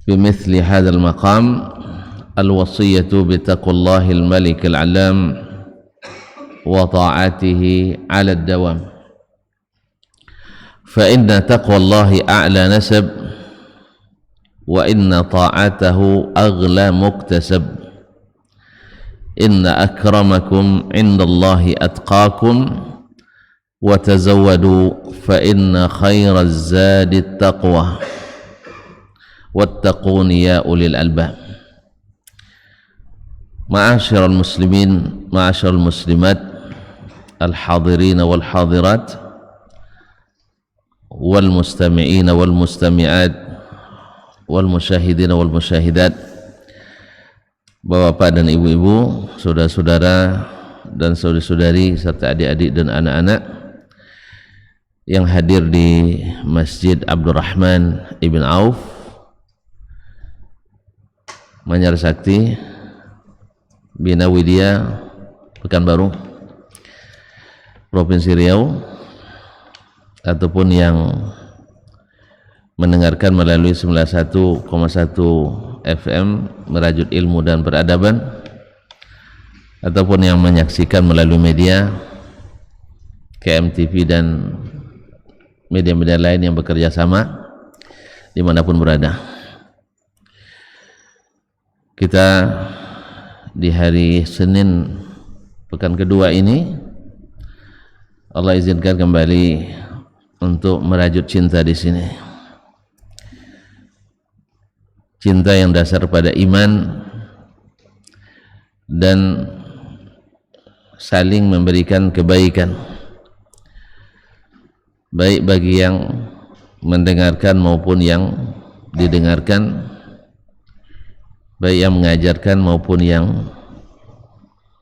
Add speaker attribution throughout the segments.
Speaker 1: بمثل هذا المقام الوصية بتقوى الله الملك العلام وطاعته على الدوام، فإن تقوى الله أعلى نسب، وإن طاعته أغلى مكتسب، إن أكرمكم عند الله أتقاكم، وتزودوا فإن خير الزاد التقوى، واتقون يا أولي الألباب. معاشر المسلمين، معاشر المسلمات، الحاضرين والحاضرات، والمستمعين والمستمعات، والmusyahidin wal musyahidat, bapak-bapak dan ibu-ibu, saudara-saudara dan saudari-saudari serta adik-adik dan anak-anak yang hadir di Masjid Abdurrahman Ibn Auf, Manyar Sakti, Bina Widya, Pekanbaru, Provinsi Riau, ataupun yang mendengarkan melalui 91,1 FM Merajut Ilmu dan Peradaban, ataupun yang menyaksikan melalui media KMTV dan media-media lain yang bekerja sama dimanapun berada. Kita di hari Senin pekan kedua ini Allah izinkan kembali untuk merajut cinta di sini. Cinta yang dasar pada iman dan saling memberikan kebaikan, baik bagi yang mendengarkan maupun yang didengarkan, baik yang mengajarkan maupun yang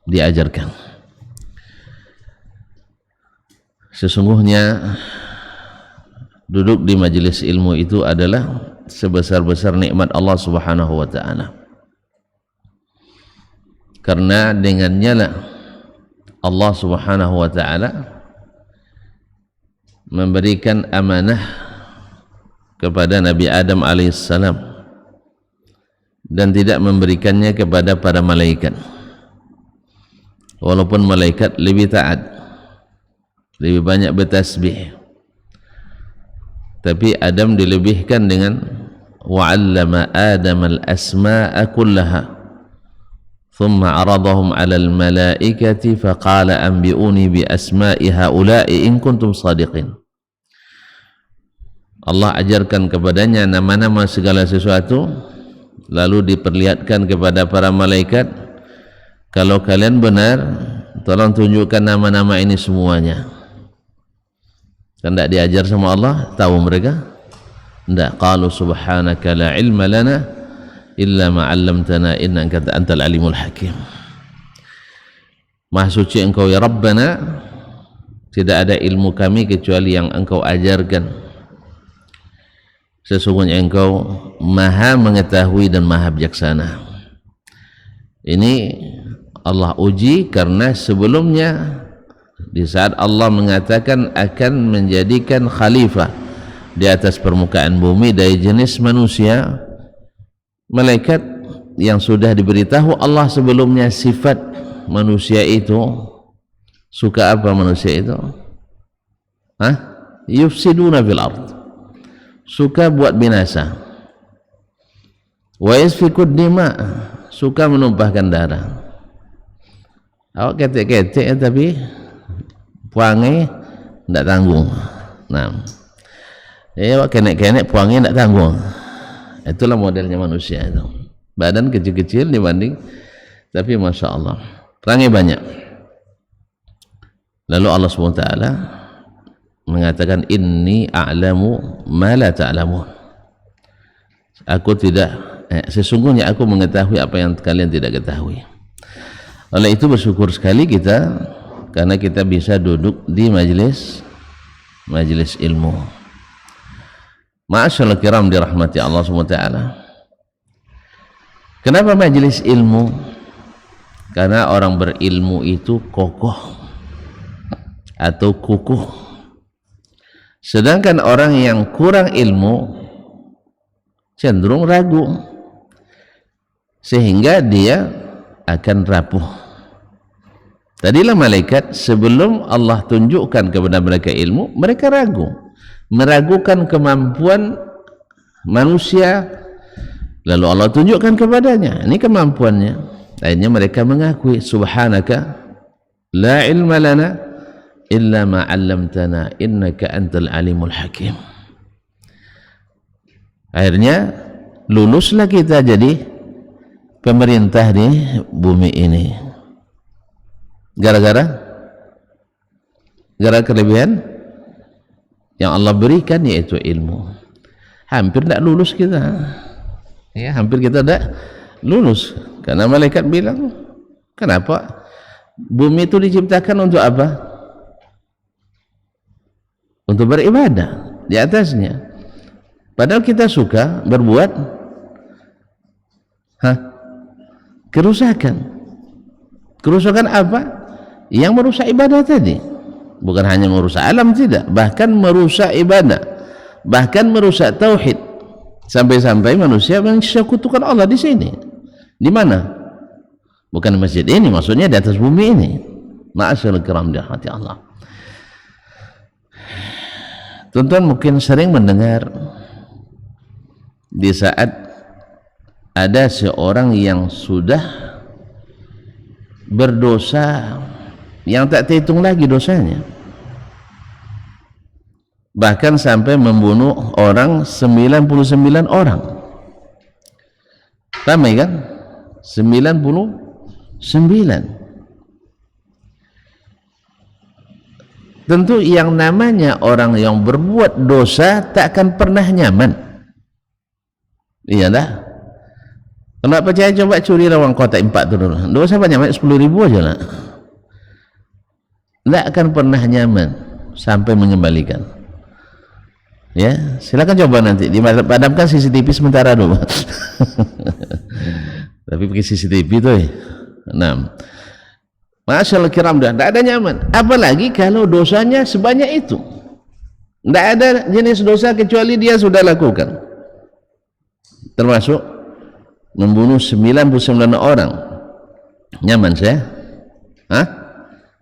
Speaker 1: diajarkan. Sesungguhnya duduk di majelis ilmu itu adalah sebesar-besar nikmat Allah Subhanahu wa ta'ala, karena dengannya lah Allah Subhanahu wa ta'ala memberikan amanah kepada Nabi Adam alaihissalam dan tidak memberikannya kepada para malaikat, walaupun malaikat lebih taat, lebih banyak bertasbih, tapi Adam dilebihkan dengan wa'allama Adam al-asma'a kullaha thumma aradahum 'alal malaikati faqala anbi'uni bi asma'i haula'i in kuntum shadiqin. Allah ajarkan kepadanya nama-nama segala sesuatu, lalu diperlihatkan kepada para malaikat, kalau kalian benar tolong tunjukkan nama-nama ini semuanya. Kan tidak diajar sama Allah, tahu mereka? Tidak. Qalu subhanaka la ilma lana illa ma 'allamtana innaka antal alimul hakim. Maha suci engkau ya Rabbana, tidak ada ilmu kami kecuali yang engkau ajarkan. Sesungguhnya engkau maha mengetahui dan maha bijaksana. Ini Allah uji karena sebelumnya di saat Allah mengatakan akan menjadikan khalifah di atas permukaan bumi dari jenis manusia, malaikat yang sudah diberitahu Allah sebelumnya sifat manusia itu, suka apa manusia itu? Yufsiduna fil ard, suka buat binasa. Wa yasfikud dima, suka menumpahkan darah. Awak ketek-ketek ya, tapi puangnya tidak tanggung. Nah, awak kenek-kenek puangnya tidak tanggung. Itulah modelnya manusia itu. Badan kecil-kecil dibanding, tapi masya Allah perangnya banyak. Lalu Allah SWT mengatakan inni a'lamu ma la ta'lamun. Aku tidak, sesungguhnya aku mengetahui apa yang kalian tidak ketahui. Oleh itu bersyukur sekali kita karena kita bisa duduk di majelis ilmu. Ma'asyarul kiram dirahmati Allah SWT. Kenapa majelis ilmu? Karena orang berilmu itu kokoh atau kukuh, sedangkan orang yang kurang ilmu cenderung ragu, sehingga dia akan rapuh. Tadilah malaikat sebelum Allah tunjukkan kepada mereka ilmu, mereka ragu, meragukan kemampuan manusia, lalu Allah tunjukkan kepadanya ini kemampuannya. Akhirnya mereka mengakui, subhanaka la ilma lana illa ma 'allamtana innaka antal alimul hakim. Akhirnya luluslah kita jadi pemerintah di bumi ini. Gara-gara kelebihan yang Allah berikan, yaitu ilmu. Hampir tidak lulus kita, ya, hampir kita tidak lulus karena malaikat bilang, kenapa bumi itu diciptakan untuk apa? Untuk beribadah di atasnya. Padahal kita suka berbuat kerusakan. Kerusakan apa? Yang merusak ibadah tadi. Bukan hanya merusak alam, tidak, bahkan merusak ibadah, bahkan merusak tauhid, sampai-sampai manusia mensekutukan Allah di sini. Di mana? Bukan di masjid ini, maksudnya di atas bumi ini. Ma'asyarul kiram dirahmati Allah. Tuan-tuan mungkin sering mendengar di saat ada seorang yang sudah berdosa yang tak terhitung lagi dosanya, bahkan sampai membunuh orang 99 orang. Ramai kan? 99. Tentu yang namanya orang yang berbuat dosa tak akan pernah nyaman. Iya dah. Kalau tak percaya coba curi rawang kotak 4 tu dulu. Dosa apa nyaman? 10.000 aja lah. Tak akan pernah nyaman sampai mengembalikan. Ya, silakan coba nanti dipadamkan CCTV sementara dulu. Tapi pakai CCTV tu ya. Nah, masyaallah kiram, dah tak ada nyaman. Apalagi kalau dosanya sebanyak itu. Tak ada jenis dosa kecuali dia sudah lakukan. Termasuk membunuh 99 orang. Nyaman saya? Hah?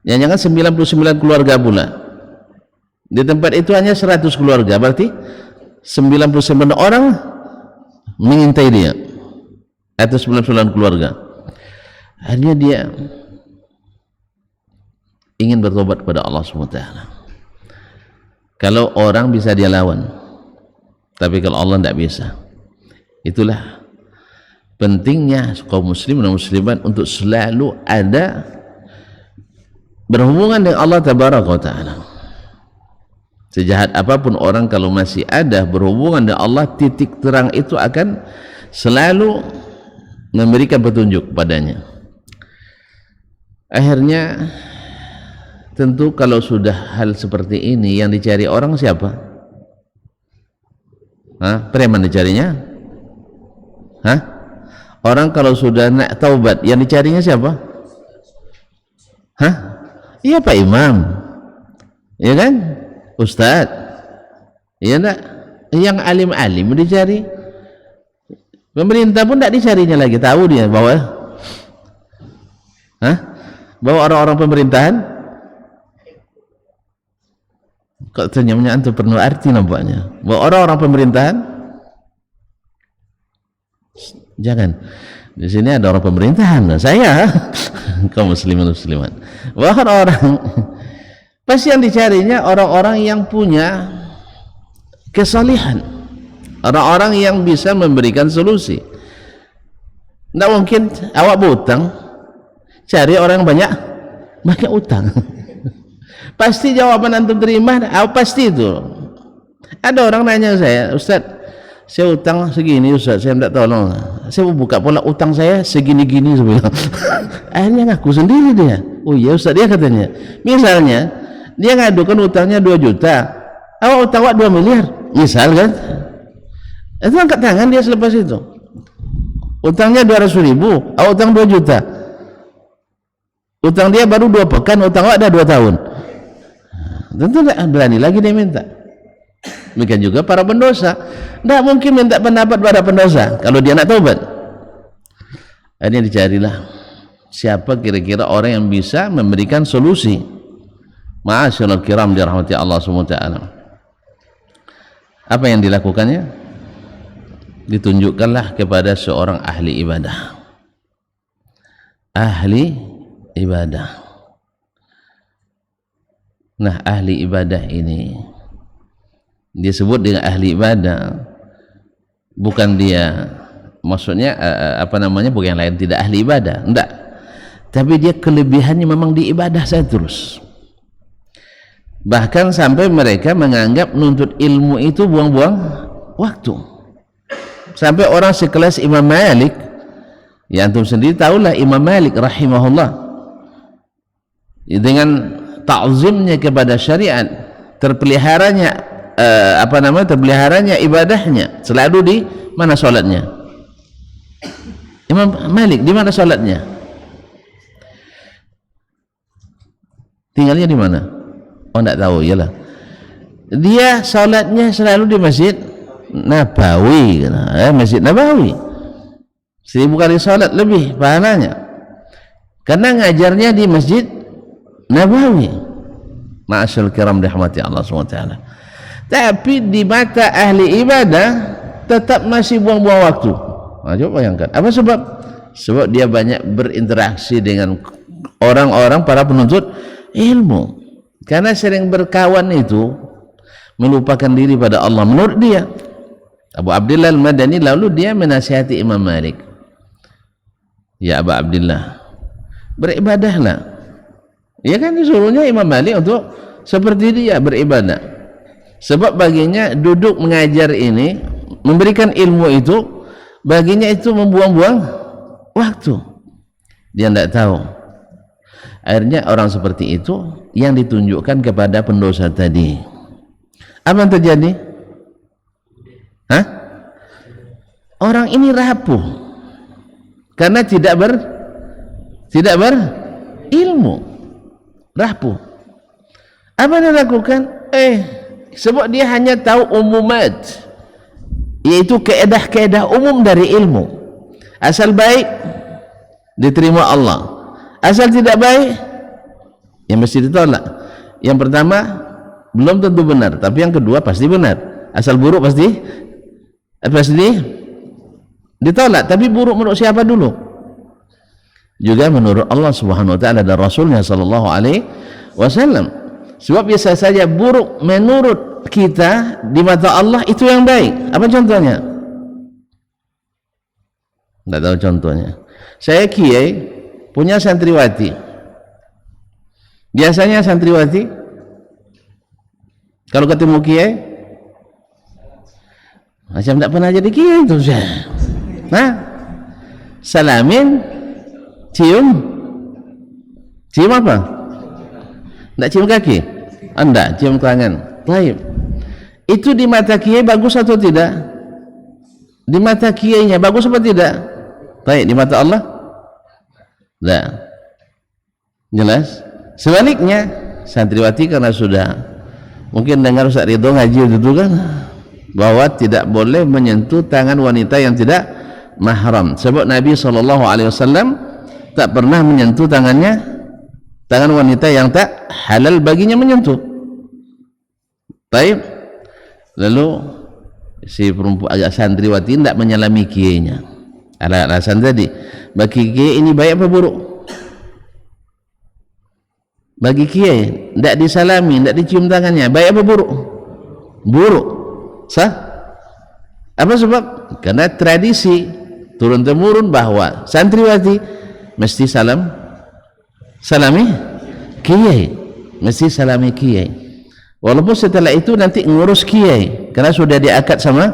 Speaker 1: Jangan 99 keluarga pula. Di tempat itu hanya 100 keluarga, berarti 99 orang mengintai dia, atau 99 keluarga. Akhirnya dia ingin bertobat kepada Allah SWT. Kalau orang bisa dia lawan, tapi kalau Allah tidak bisa. Itulah pentingnya kaum muslim dan muslimat untuk selalu ada berhubungan dengan Allah Tabaraka wa Ta'ala. Sejahat apapun orang, kalau masih ada berhubungan dengan Allah, titik terang itu akan selalu memberikan petunjuk padanya. Akhirnya tentu kalau sudah hal seperti ini, yang dicari orang siapa? Preman dicarinya? Orang kalau sudah nak taubat, yang dicarinya siapa? Iya Pak Imam, ya kan? Ustaz, ya enggak? Yang alim-alim dicari. Pemerintah pun tak dicarinya lagi, tahu dia bahwa bahwa orang-orang pemerintahan kok ternyata itu penuh arti nampaknya, bahwa orang-orang pemerintahan, jangan di sini ada orang pemerintahan, saya kaum muslimin muslimat, bahwa orang pasti yang dicarinya orang-orang yang punya kesalihan, orang-orang yang bisa memberikan solusi. Tidak mungkin awak berutang cari orang yang banyak utang. Pasti jawaban antum terima, pasti itu. Ada orang nanya saya, Ustaz, saya utang segini Ustaz, saya tidak tolong, saya mau buka pola utang saya segini-gini sebenarnya. Akhirnya ngaku sendiri dia. Oh iya Ustaz, dia katanya, misalnya dia ngadukan utangnya 2 juta, awak utang 2 miliar misal kan, itu angkat tangan dia selepas itu. Utangnya 200.000, awak utang 2 juta, utang dia baru 2 pekan, utang awak dah 2 tahun. Tentu tak berani lagi dia minta. Demikian juga para pendosa, tidak mungkin minta pendapat pada pendosa kalau dia nak taubat. Akhirnya dicarilah siapa kira-kira orang yang bisa memberikan solusi. Ma'asyiral kiram dirahmati Allah SWT. Apa yang dilakukannya? Ditunjukkanlah kepada seorang ahli ibadah. Ahli ibadah. Nah, ahli ibadah ini disebut dengan ahli ibadah, bukan dia maksudnya bukan yang lain tidak ahli ibadah, enggak, tapi dia kelebihannya memang di ibadah saya terus. Bahkan sampai mereka menganggap menuntut ilmu itu buang-buang waktu. Sampai orang sekelas Imam Malik, ya antum sendiri tahulah Imam Malik rahimahullah, dengan ta'zimnya kepada syariat, terpeliharanya terpeliharanya ibadahnya, selalu di mana sholatnya? Imam Malik di mana sholatnya? Tinggalnya di mana? Oh, tidak tahu, iyalah. Dia sholatnya selalu di Masjid Nabawi, Masjid Nabawi. 1000 kali sholat lebih pahalanya, karena ngajarnya di Masjid Nabawi. Ma'asyil kiram dirahmati Allah SWT. Tapi di mata ahli ibadah tetap masih buang-buang waktu. Nah, coba bayangkan, apa sebab? Sebab dia banyak berinteraksi dengan orang-orang para penuntut ilmu. Karena sering berkawan itu melupakan diri pada Allah menurut dia. Abu Abdillah Al-Madani lalu dia menasihati Imam Malik, ya Abu Abdillah, beribadahlah. Ya kan disuruhnya Imam Malik untuk seperti dia beribadah. Sebab baginya duduk mengajar ini, memberikan ilmu itu, baginya itu membuang-buang waktu. Dia tidak tahu. Akhirnya orang seperti itu yang ditunjukkan kepada pendosa tadi. Apa yang terjadi? Hah? Orang ini rapuh karena tidak berilmu, rapuh. Apa yang dilakukan? Sebab dia hanya tahu umumat, yaitu keedah-keedah umum dari ilmu. Asal baik diterima Allah, asal tidak baik ya mesti ditolak. Yang pertama belum tentu benar, tapi yang kedua pasti benar. Asal buruk pasti ditolak. Tapi buruk menurut siapa dulu? Juga menurut Allah Subhanahu wa taala dan Rasulnya sallallahu alaihi wasallam. Sebab biasa saja buruk menurut kita di mata Allah itu yang baik. Apa contohnya? Tidak tahu contohnya. Saya kiai punya santriwati. Biasanya santriwati kalau ketemu kiai macam tidak pernah jadi kiai itu saya. Nah, salamin, cium apa? Tidak cium kaki? Anda cium tangan. Baik. Itu di mata kiai bagus atau tidak? Di mata kiainya bagus atau tidak? Baik. Di mata Allah? Tidak. Jelas? Sebaliknya, santriwati karena sudah mungkin dengar Ustaz Ridho ngaji itu kan, bahwa tidak boleh menyentuh tangan wanita yang tidak mahram. Sebab Nabi SAW tak pernah menyentuh tangan wanita yang tak halal baginya menyentuh. Baik. Lalu si perempuan agak santriwati tidak menyalami kiainya. Alasan tadi, bagi kiai ini baik apa buruk? Bagi kiai tidak disalami, tidak dicium tangannya, baik apa buruk? Buruk. Sah? Apa sebab? Karena tradisi turun temurun bahwa santriwati mesti salami kiai, mesti salami kiai. Walaupun setelah itu nanti ngurus kiai karena sudah diakad sama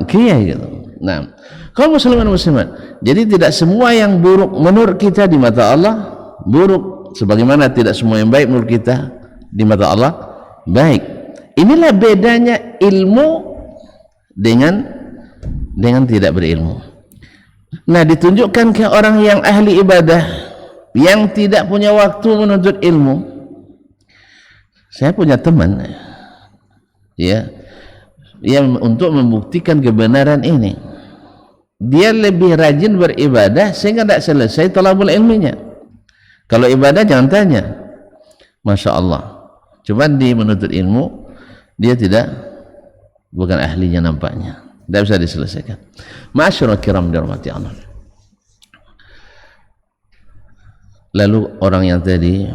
Speaker 1: kiai gitu. Nah, kaum muslimin muslimat, jadi tidak semua yang buruk menurut kita di mata Allah buruk, sebagaimana tidak semua yang baik menurut kita di mata Allah baik. Inilah bedanya ilmu dengan tidak berilmu. Nah, ditunjukkan ke orang yang ahli ibadah yang tidak punya waktu menuntut ilmu. Saya punya teman ya, yang untuk membuktikan kebenaran ini. Dia lebih rajin beribadah sehingga tidak selesai talabul ilminya. Kalau ibadah jangan tanya, masya Allah, cuma di menuntut ilmu dia bukan ahlinya nampaknya, tidak bisa diselesaikan. Ma'asyiral kiram dirahmati Allah. Lalu orang yang tadi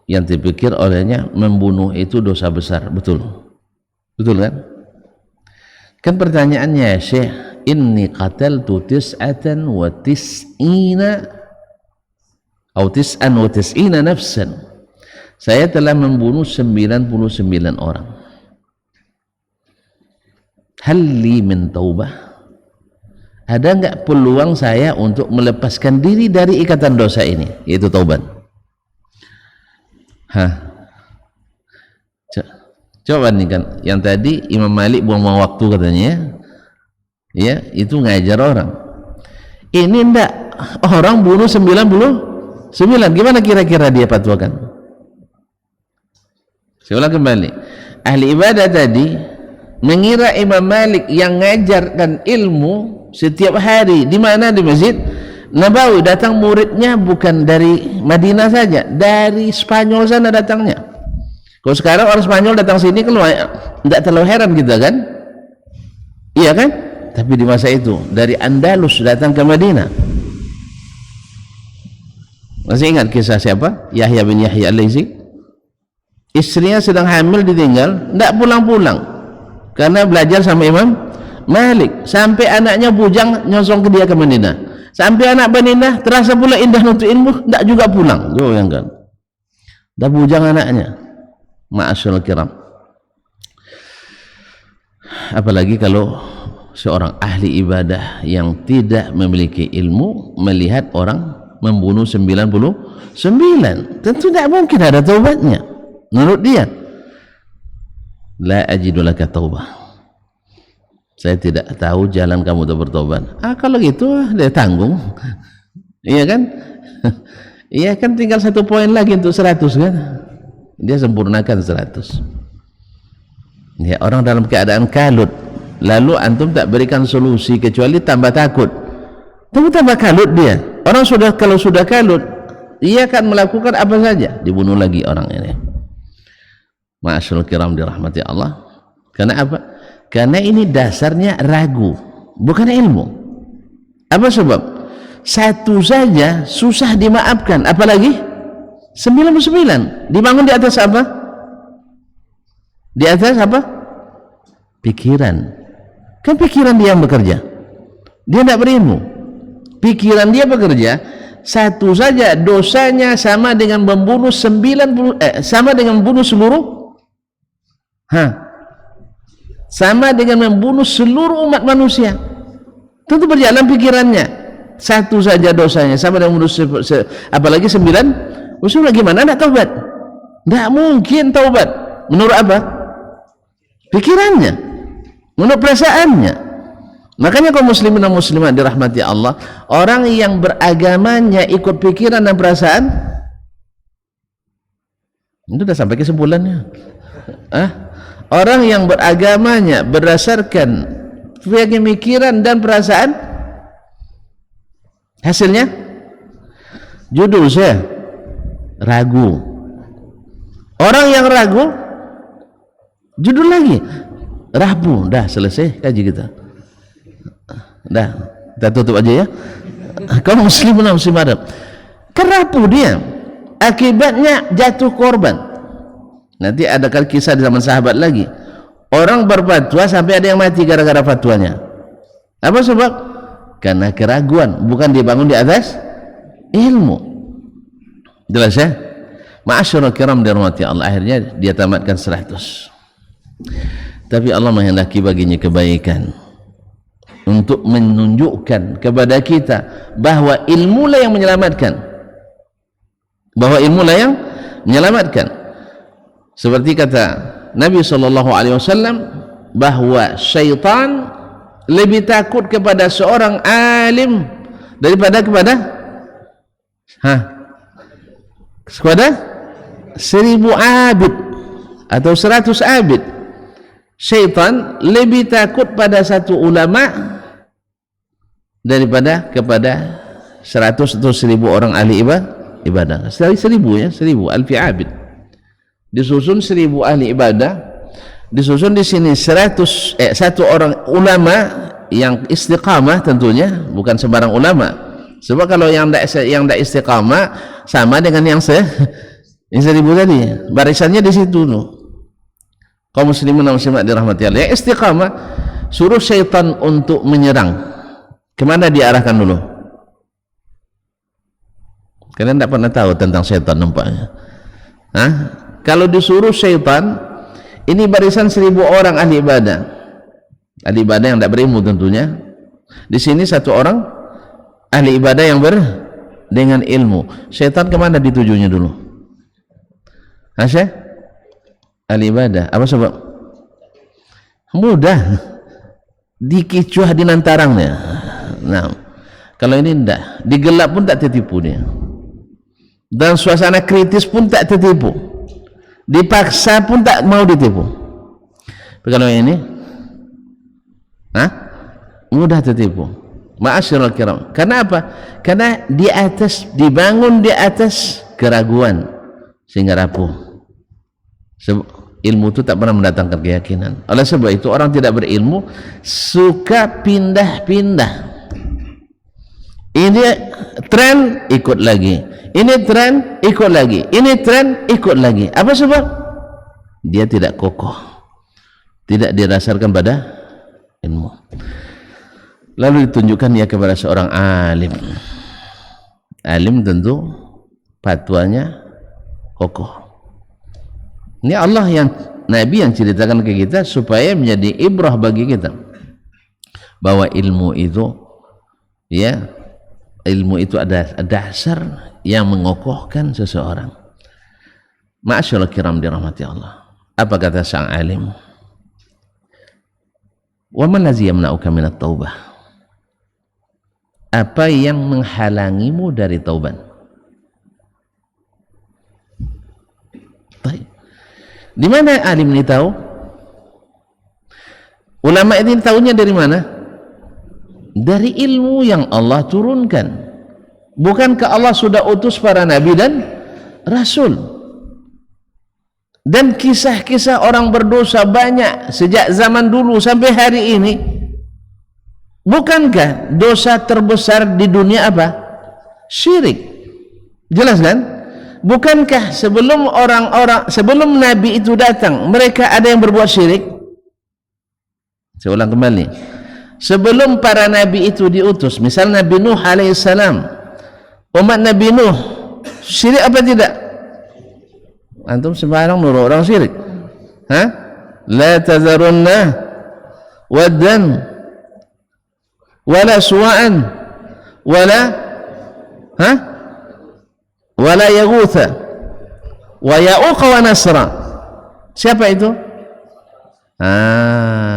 Speaker 1: yang dipikir olehnya membunuh itu dosa besar, betul kan? Kan pertanyaannya, Syekh, inni qataltu tis'atan wa tis'ina atau tis'an wa tis'ina nafsan, saya telah membunuh 99 orang. Hal li min taubah, ada enggak peluang saya untuk melepaskan diri dari ikatan dosa ini, yaitu taubat? Coba nih kan, yang tadi Imam Malik buang-buang waktu katanya, ya, itu ngajar orang. Ini enggak, orang bunuh 99, gimana kira-kira dia fatwakan? Saya ulang kembali, ahli ibadah tadi mengira Imam Malik yang ngajarkan ilmu setiap hari di mana? Di Masjid Nabawi. Datang muridnya bukan dari Madinah saja, dari Spanyol sana datangnya. Kalau sekarang orang Spanyol datang sini keluar, tidak terlalu heran kita kan? Iya kan? Tapi di masa itu dari Andalus datang ke Madinah. Masih ingat kisah siapa? Yahya bin Yahya al-Laitsi. Istrinya sedang hamil ditinggal, tidak pulang-pulang karena belajar sama Imam Malik. Sampai anaknya bujang nyosong ke dia ke Madinah. Sampai anak Madinah terasa pula indah untuk ilmu, tidak juga pulang. Bayangkan, dah bujang anaknya. Ma'asyiral kiram, apalagi kalau seorang ahli ibadah yang tidak memiliki ilmu melihat orang membunuh 99, tentu tidak mungkin ada taubatnya menurut dia. La ajidu laka taubah, saya tidak tahu jalan kamu untuk bertobat. Kalau gitu dia tanggung. Iya kan? Iya kan, tinggal 1 poin lagi untuk 100 kan, dia sempurnakan 100. Ya, orang dalam keadaan kalut, lalu antum tak berikan solusi kecuali tambah takut, tambah kalut dia. Orang kalau sudah kalut, ia akan melakukan apa saja, dibunuh lagi orang ini. Ma'asyiral kiram dirahmati Allah. Karena apa? Karena ini dasarnya ragu, bukan ilmu. Apa sebab? Satu saja susah dimaafkan, apalagi 99 dibangun di atas apa? Di atas apa? Pikiran. Kan pikiran dia yang bekerja, dia tidak berilmu. Pikiran dia bekerja. Satu saja dosanya sama dengan membunuh 90, sama dengan membunuh seluruh, sama dengan membunuh seluruh umat manusia. Tentu berjalan pikirannya. Satu saja dosanya sama dengan membunuh apalagi 9. Usul gimana nak taubat? Tidak mungkin taubat. Menurut apa? Pikirannya, menurut perasaannya. Makanya kaum muslimin dan muslimat dirahmati Allah, orang yang beragamanya ikut pikiran dan perasaan, itu sudah sampai kesimpulannya. Orang yang beragamanya berdasarkan pikiran dan perasaan, hasilnya judul saya ragu. Orang yang ragu, judul lagi rabu. Dah selesai kaji kita, dah kita tutup aja ya. Kaum muslimin dan muslimat, kerapu dia, akibatnya jatuh korban. Nanti ada kisah di zaman sahabat lagi, orang berfatwa sampai ada yang mati gara-gara fatwanya. Apa sebab? Karena keraguan, bukan dibangun di atas ilmu. Jelas ya? Ma'asyiral kiram dirahmati Allah, akhirnya dia tamatkan 100. Tapi Allah menghendaki baginya kebaikan untuk menunjukkan kepada kita bahwa ilmulah yang menyelamatkan, seperti kata Nabi SAW bahwa syaitan lebih takut kepada seorang alim daripada kepada 1000 abid atau 100 abid. syaitan lebih takut pada satu ulama daripada kepada 100 atau 1000 orang ahli ibadah. 1000 ya, 1000 alfi abid. Disusun 1000 ahli ibadah, disusun di sini 100 satu orang ulama yang istiqamah, tentunya bukan sembarang ulama. Sebab kalau yang tidak istiqamah sama dengan yang 1000 tadi, barisannya di situ tuh. Kaum muslimin dan muslimat dirahmati Allah, yang istiqamah suruh syaitan untuk menyerang, kemana diarahkan dulu? Kalian tidak pernah tahu tentang syaitan nampaknya. Kalau disuruh syaitan, ini barisan 1000 orang ahli ibadah yang tidak berilmu tentunya. Di sini satu orang ahli ibadah yang dengan ilmu. Syaitan kemana ditujunya dulu? Ahli ibadah. Apa sebab? Mudah, dikicuah di nantarangnya. Nah, kalau ini tidak, digelap pun tak tertipu dia, dan suasana kritis pun tak tertipu, dipaksa pun tak mau ditipu. Tapi kalau ini mudah tertipu. Ma'asyiral kiram. Karena apa? Karena dibangun di atas keraguan sehingga rapuh. Ilmu itu tak pernah mendatangkan keyakinan. Oleh sebab itu orang tidak berilmu suka pindah-pindah. Ini tren ikut lagi, ini tren ikut lagi, ini tren ikut lagi. Apa sebab? Dia tidak kokoh, tidak didasarkan pada ilmu. Lalu ditunjukkan dia kepada seorang alim. Alim tentu fatwanya kokoh. Ini Allah yang Nabi yang ceritakan ke kita supaya menjadi ibrah bagi kita bahwa ilmu itu ada dasar yang mengokohkan seseorang. Ma'asyiral kiram dirahmati Allah. Apa kata sang alim? Wa man ladzi yamna'uka minat taubah? Apa yang menghalangimu dari taubat? Baik. Di mana alim ini tahu? Ulama ini tahunya dari mana? Dari ilmu yang Allah turunkan. Bukankah Allah sudah utus para nabi dan rasul? Dan kisah-kisah orang berdosa banyak sejak zaman dulu sampai hari ini. Bukankah dosa terbesar di dunia apa? Syirik. Jelas kan? Bukankah sebelum nabi itu datang, mereka ada yang berbuat syirik? Saya ulang kembali. Sebelum para nabi itu diutus, misal Nabi Nuh alaihissalam, umat Nabi Nuh syirik apa tidak? Antum sembarang nuruh orang syirik. La tazarunna waddan wala suwa'an wala yaghutha wa ya'uqa wa nasra. Siapa itu?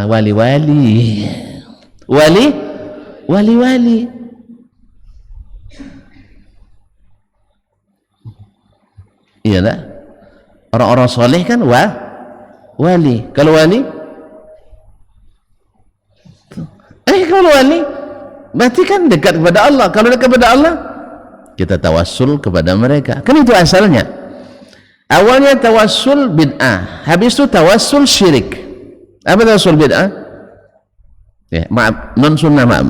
Speaker 1: Wali-wali. Iya tak? Orang-orang soleh kan wali. Kalau wali berarti kan dekat kepada Allah. Kalau dekat kepada Allah, kita tawassul kepada mereka. Kan itu asalnya. Awalnya tawassul bid'ah, habis itu tawassul syirik. Apa tawassul bid'ah? Maaf, non sunnah, maaf.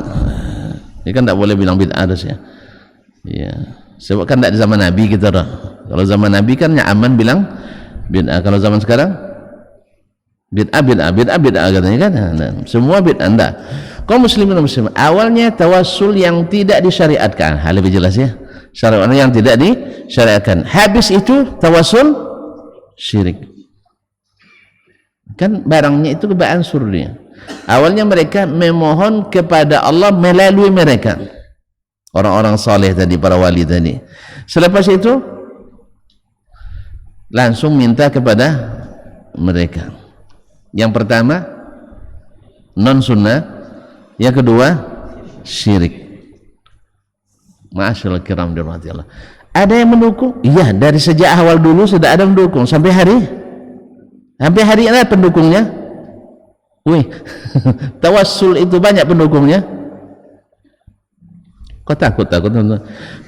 Speaker 1: Ini kan tak boleh bilang bid'ah ya. Sebab kan tak di zaman Nabi kita dah. Kalau zaman Nabi kan aman bilang bid'ah. Kalau zaman sekarang bid'ah katanya kan. Semua bid'ah enggak. Kaum muslimin dan muslimat, awalnya tawassul yang tidak disyariatkan. Lebih jelas ya. Syariat yang tidak disyariatkan. Habis itu tawassul syirik. Kan barangnya itu beransur dia. Awalnya mereka memohon kepada Allah melalui mereka, orang-orang saleh tadi, para wali tadi. Selepas itu langsung minta kepada mereka. Yang pertama non sunnah, yang kedua syirik. Ma'asyiral kiram dirahmati Allah. Ada yang mendukung? Iya, dari sejak awal dulu sudah ada mendukung sampai hari ini pendukungnya Wih, tawassul itu banyak pendukungnya. Kau takut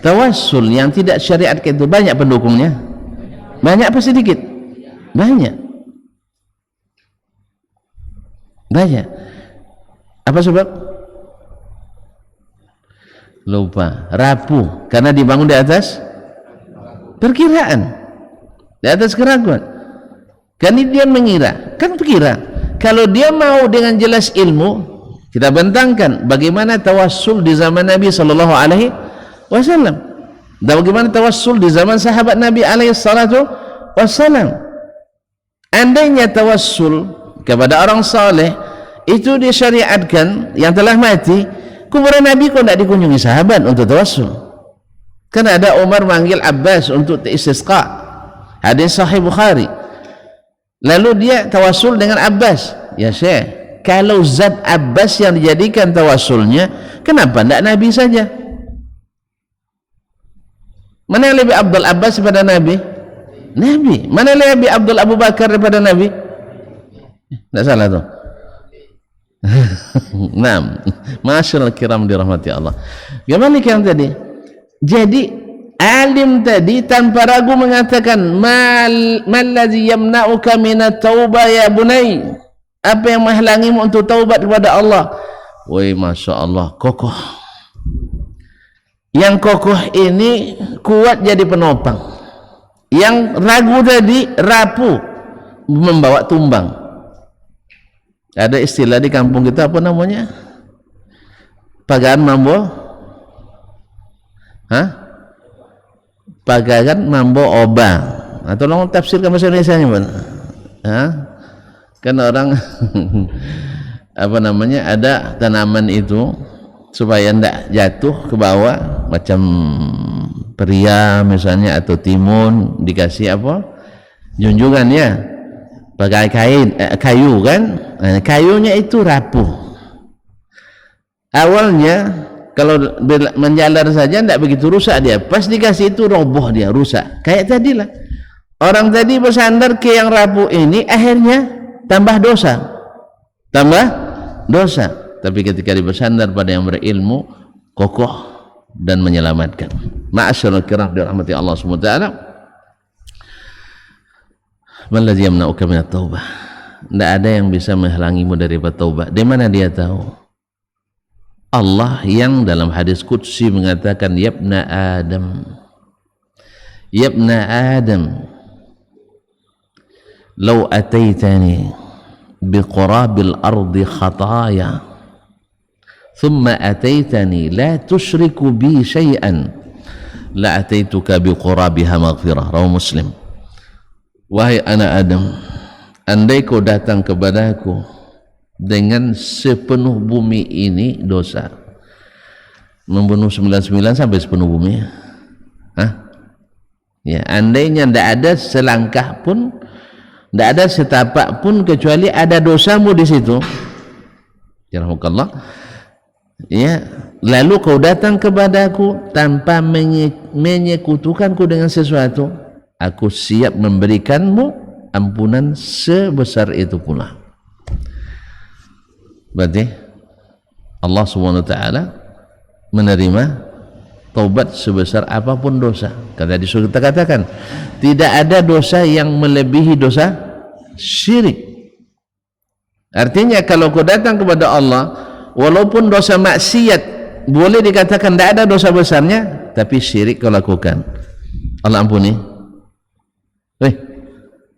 Speaker 1: tawassul yang tidak syariat itu banyak pendukungnya? Banyak apa sedikit? Banyak. Apa sebab? Lupa, rapuh karena dibangun di atas perkiraan, di atas keraguan. Kan dia mengira, kan pikira. Kalau dia mau dengan jelas ilmu, kita bentangkan bagaimana tawassul di zaman Nabi sallallahu alaihi wasallam dan bagaimana tawassul di zaman sahabat Nabi alaihi salatu wasallam. Andainya tawassul kepada orang saleh itu disyariatkan yang telah mati, kuburan Nabi kok tidak dikunjungi sahabat untuk tawassul? Kan ada Umar manggil Abbas untuk istisqa, hadis sahih Bukhari. Lalu dia tawassul dengan Abbas. Ya Syekh, kalau zat Abbas yang dijadikan tawassulnya, kenapa tidak Nabi saja? Mana yang lebih Abdul Abbas daripada Nabi? Nabi. Mana yang lebih Abdul Abu Bakar daripada Nabi? Tidak salah tuh. Naam. Masyaallah kiram dirahmati Allah. Gimana yang tadi? Jadi alim tadi tanpa ragu mengatakan mallazi yamna'uka minat taubah ya bunai, apa yang menghalangimu untuk taubat kepada Allah? Woi, Masya Allah, kokoh. Yang kokoh ini kuat jadi penopang, yang ragu tadi rapuh membawa tumbang. Ada istilah di kampung kita apa namanya? Pagaan mambo? Pagagan mambo oba, atau tolong tafsirkan bahasa Indonesianya, Bang. Kan orang apa namanya, ada tanaman itu supaya tidak jatuh ke bawah, macam peria misalnya atau timun, dikasih apa junjungan ya, pakai kayu kan. Nah, kayunya itu rapuh awalnya. Kalau menjalar saja tidak begitu rusak dia, pas dikasih itu roboh dia, rusak. Kayak tadilah orang tadi bersandar ke yang rapuh ini, akhirnya tambah dosa. Tapi ketika dia bersandar pada yang berilmu, kokoh dan menyelamatkan. Ma'asyarul kiram dirahmati Allah subhanahu wa ta'ala. Mallazi yamna'uka minat taubah, tidak ada yang bisa menghalangimu dari bertaubat. Di mana dia tahu? Allah yang dalam hadis qudsi mengatakan, yabna Adam law ataitani biqurabil ardi khataya thumma ataitani la tusyriku bi syai'an la ataituka biqurabiha maghfirah. Rawahu Muslim. Wahai anak Adam, andai kau datang kepadaku dengan sepenuh bumi ini dosa, membunuh 99 sampai sepenuh bumi, ya, andainya tidak ada selangkah pun, tidak ada setapak pun kecuali ada dosamu di situ, yarhamukallah, ya, lalu kau datang kepadaku tanpa menyekutukanku dengan sesuatu, aku siap memberikanmu ampunan sebesar itu pula. Berarti Allah subhanahu wa ta'ala menerima taubat sebesar apapun dosa. Kata disuruh kita katakan, tidak ada dosa yang melebihi dosa syirik. Artinya kalau kau datang kepada Allah, walaupun dosa maksiat boleh dikatakan tidak ada dosa besarnya, tapi syirik kau lakukan, Allah ampuni.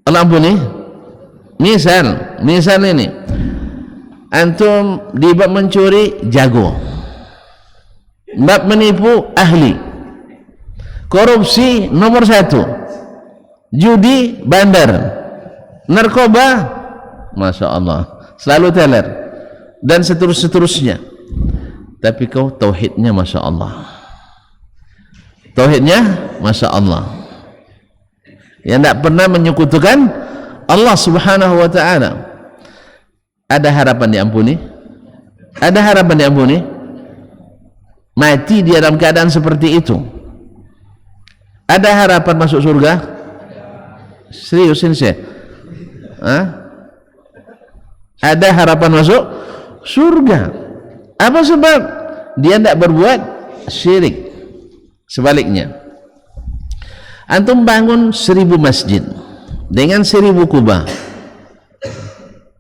Speaker 1: Allah ampuni. Misal ini, antum di bab mencuri jago, bab menipu ahli, korupsi nomor 1, judi bandar, narkoba Masya Allah selalu teler, dan seterusnya. Tapi kau tauhidnya Masya Allah, yang tidak pernah menyekutukan Allah subhanahu wa ta'ala. Ada harapan diampuni? Ada harapan diampuni? Mati dia dalam keadaan seperti itu, ada harapan masuk surga? Serius ini saya? ada harapan masuk surga. Apa sebab? Dia tidak berbuat syirik. Sebaliknya, antum bangun 1000 masjid dengan 1000 kubah,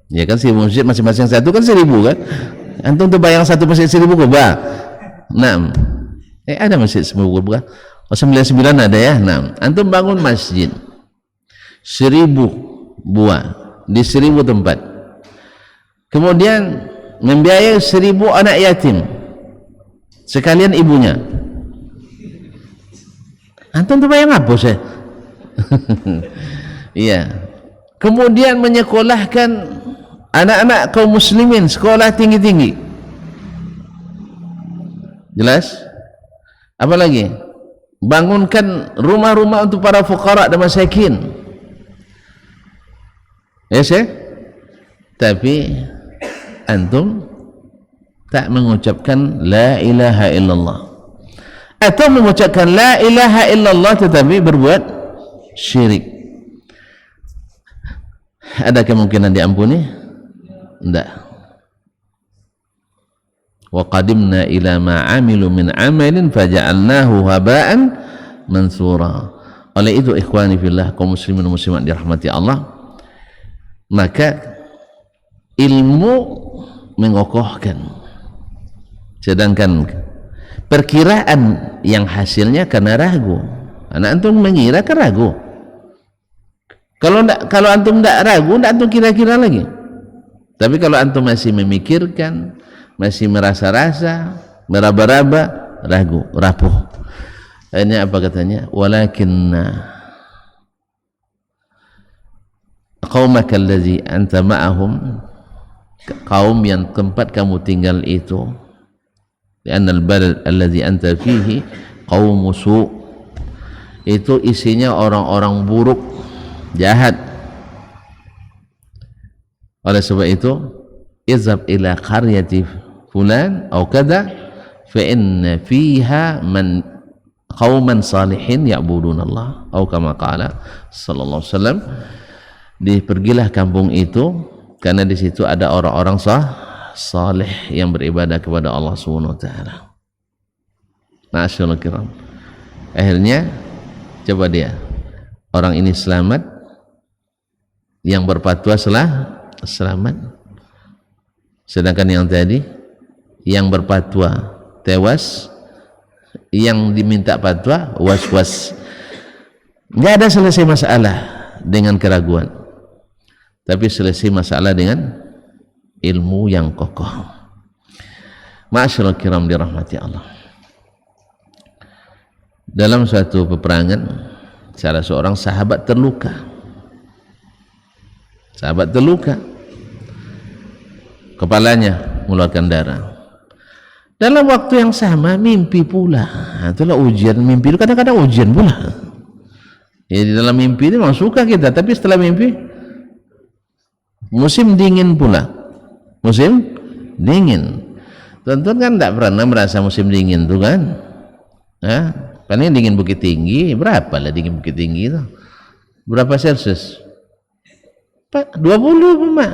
Speaker 1: ya kan 1000 masjid masing-masing satu kan 1000 kan. Antum terbayang satu masjid 1000 kubah. Nah, ada masjid 1000 kubah. 99 ada ya. Nah, antum bangun masjid 1000 buah di 1000 tempat, kemudian membiayai 1000 anak yatim sekalian ibunya. Antum terbayang apa saya? Iya. Kemudian menyekolahkan anak-anak kaum muslimin sekolah tinggi-tinggi. Jelas? Apa lagi? Bangunkan rumah-rumah untuk para fuqara dan masakin. Ya sih? Tapi antum tak mengucapkan la ilaha illallah, atau mengucapkan la ilaha illallah tetapi berbuat syirik. Ada kemungkinan diampuni? Tidak. Wa qadimna ila ma amilu min amalin faja'alnahu haba'an mansura. Oleh itu ikhwani fillah, kaum muslimin dan muslimat dirahmati Allah, maka ilmu mengokohkan, sedangkan perkiraan yang hasilnya karena ragu. Anak antum mengira kan ragu. Kalau antum tidak ragu, tidak antum kira-kira lagi. Tapi kalau antum masih memikirkan, masih merasa-rasa, meraba-raba, ragu, rapuh. Ini apa katanya? Walakinna qaumaka allazi anta ma'ahum, kaum yang tempat kamu tinggal itu, li'anna al-balad allazi anta fihi qaumu su', itu isinya orang-orang buruk, jahat. Oleh sebab itu, izhab ila qaryati fulan atau kada fa inna fiha man qauman salihin ya'budun Allah, atau kama qala sallallahu alaihi wasallam, pergilah kampung itu karena di situ ada orang-orang saleh yang beribadah kepada Allah Subhanahu wa taala. Ma'asyiral kiram, akhirnya coba dia, orang ini selamat, yang berfatwa selamat, sedangkan yang tadi yang berfatwa tewas, yang diminta fatwa was-was. Nggak ada selesai masalah dengan keraguan, tapi selesai masalah dengan ilmu yang kokoh. Ma'asyiral kiram dirahmati Allah. Dalam suatu peperangan, salah seorang sahabat terluka. Kepalanya mengeluarkan darah. Dalam waktu yang sama mimpi pula. Itulah ujian mimpi itu, kadang-kadang ujian pula. Ya, di dalam mimpi ini memang suka kita, tapi setelah mimpi musim dingin pula. Musim dingin. Tuan-tuan kan tidak pernah merasa musim dingin tuh kan? Paling dingin Bukit Tinggi, berapa lah dingin Bukit Tinggi itu? Berapa Celsius? 20 Pak.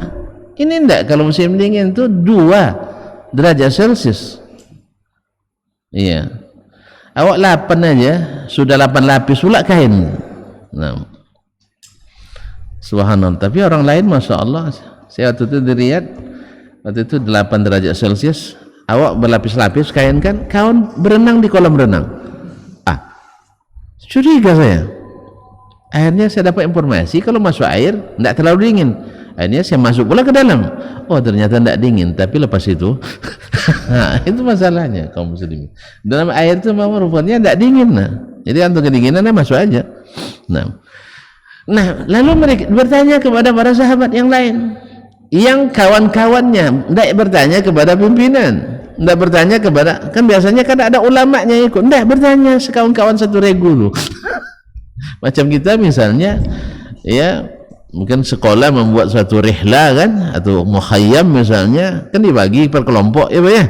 Speaker 1: Ini enggak, kalau musim dingin itu 2 derajat Celsius. Iya. Awak 8 aja, sudah 8 lapis pula kain. Nah. Subhanallah. Tapi orang lain Masya Allah, saya waktu itu di Riyadh, waktu itu 8 derajat Celsius, awak berlapis-lapis kain kan, kawan berenang di kolam renang. Curiga saya. Akhirnya saya dapat informasi kalau masuk air tidak terlalu dingin. Akhirnya saya masuk pula ke dalam. Oh, ternyata tidak dingin. Tapi lepas itu itu masalahnya kaum muslimin. Dalam air itu memang rupanya tidak dingin. Jadi untuk kedinginannya masuk aja. Nah, lalu mereka bertanya kepada para sahabat yang lain, yang kawan-kawannya tidak bertanya kepada pimpinan, tidak bertanya kepada, kan biasanya kan ada ulamanya ikut, tidak bertanya sekawan-kawan satu regu dulu. Macam kita misalnya, ya mungkin sekolah membuat suatu rihla kan, atau mukhayyam misalnya, kan dibagi per kelompok ya Pak ya,